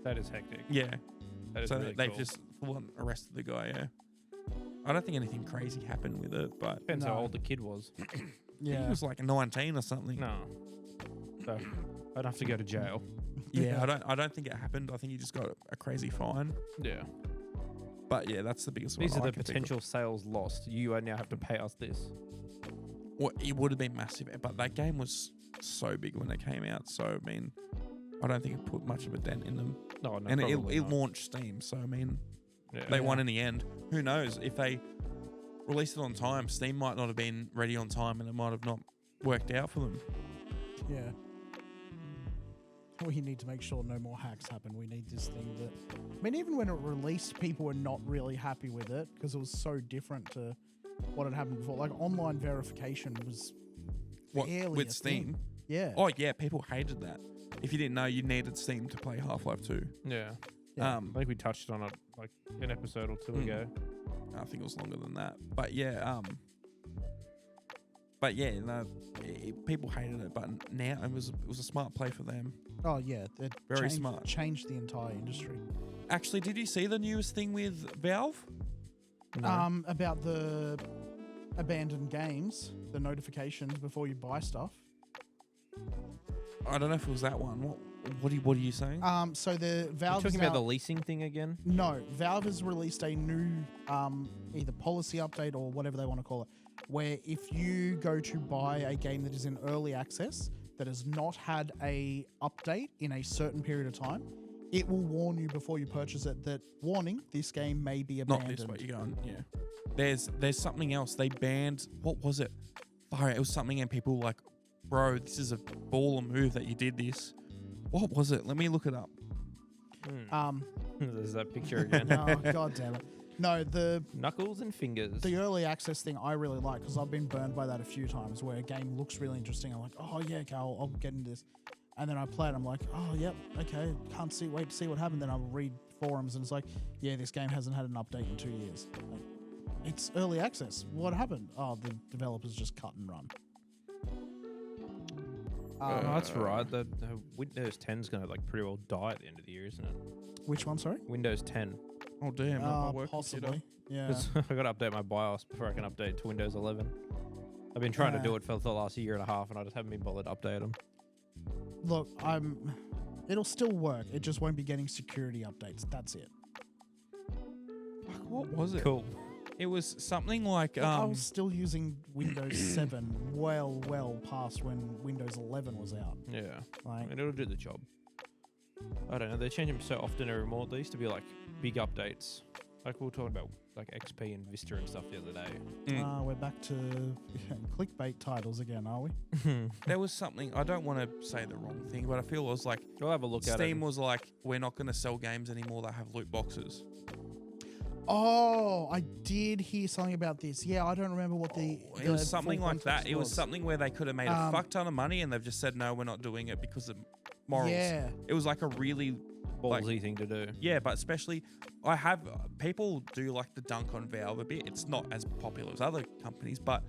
that is hectic. Yeah. That is So really they've cool. just full on arrested the guy, yeah. I don't think anything crazy happened with it, but Depends how No. old the kid was. he Yeah. was like 19 or something. No. So I'd have to go to jail. Yeah, I don't think it happened. I think he just got a crazy fine. Yeah. But yeah, that's the biggest one. These are I the can think of. potential sales lost. You now have to pay us this. Well, it would have been massive, but that game was so big when it came out. So I mean, I don't think it put much of a dent in them. No, And it probably not. launched Steam, so I mean, Yeah. they won in the end. Who knows if they released it on time? Steam might not have been ready on time, and it might have not worked out for them. Yeah. We need to make sure no more hacks happen. We need this thing that... I mean, even when it released, people were not really happy with it because it was so different to what had happened before. Like, online verification was What barely with a Steam? thing. Yeah. Oh yeah, people hated that. If you didn't know, you needed Steam to play Half-Life 2. Yeah. Yeah. I think we touched on it like an episode or two Mm. ago. I think it was longer than that. But yeah, no, people hated it. But now it was a smart play for them. Oh, yeah. It Very smart. Changed the entire industry. Actually, did you see the newest thing with Valve? No. About the abandoned games, the notifications before you buy stuff. I don't know if it was that one. What are you saying? So the Are Valve you talking about the leasing thing again? No, Valve has released a new either policy update or whatever they want to call it, where if you go to buy a game that is in early access that has not had a update in a certain period of time, it will warn you before you purchase it that, warning, this game may be Not abandoned. this way. You're going. Yeah. There's something else. They banned. What was it? Fire. It was something, and people were like, bro, this is a baller move that you did this. What was it? Let me look it up. There's that picture again. Oh, god damn it. No, the Knuckles and fingers. early access thing I really like because I've been burned by that a few times where a game looks really interesting. I'm like, oh yeah, okay, I'll get into this. And then I play it, I'm like, oh yep, okay, wait to see what happened. Then I'll read forums and it's like, yeah, this game hasn't had an update in 2 years. Like, it's early access. What happened? Oh, the developers just cut and run. That's right. The Windows 10 is going to like pretty well die at the end of the year, isn't it? Which one, sorry? Windows 10. Oh damn! Not my work Possibly. Yeah. 'Cause I got to update my BIOS before I can update to Windows 11. I've been trying to do it for the last year and a half, and I just haven't been bothered to update them. Look, it'll still work. It just won't be getting security updates. That's it. Fuck, what was it? Cool. It was something like I was still using Windows 7 well past when Windows 11 was out. Yeah. I Like, mean, it'll do the job. I don't know. They change them so often anymore. They used to be like big updates. Like we were talking about like XP and Vista and stuff the other day. we're back to clickbait titles again, are we? There was something. I don't want to say the wrong thing, but I feel it was like We'll have a look at it. Steam was like, we're not going to sell games anymore that have loot boxes. Oh, I did hear something about this. Yeah, I don't remember what the It was something full like that. context It was something where they could have made a fuck ton of money, and they've just said no, we're not doing it because of morals. Yeah. It was like a really Ballsy thing to do. yeah, but especially people do like to dunk on Valve a bit. It's not as popular as other companies, but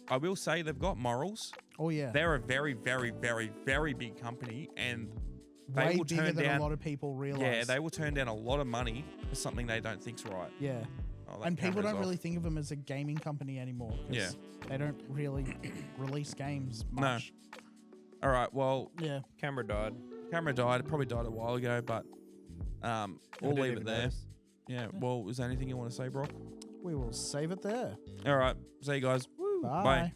I will say they've got morals. Oh yeah. They're a very, very, very, very big company, and they Way will bigger turn than down. a lot of people realize. Yeah, they will turn down a lot of money for something they don't think's right. Yeah. Oh, that And people camera's don't off. really think of them as a gaming company anymore. 'Cause Yeah. they don't really release games No. much. All right. Well, Yeah. Camera died. camera died. It probably died a while ago, but we'll Didn't leave it even there. notice. Yeah. Well, is there anything you want to say, Brock? We will save it there. All right. See you guys. Bye. Bye.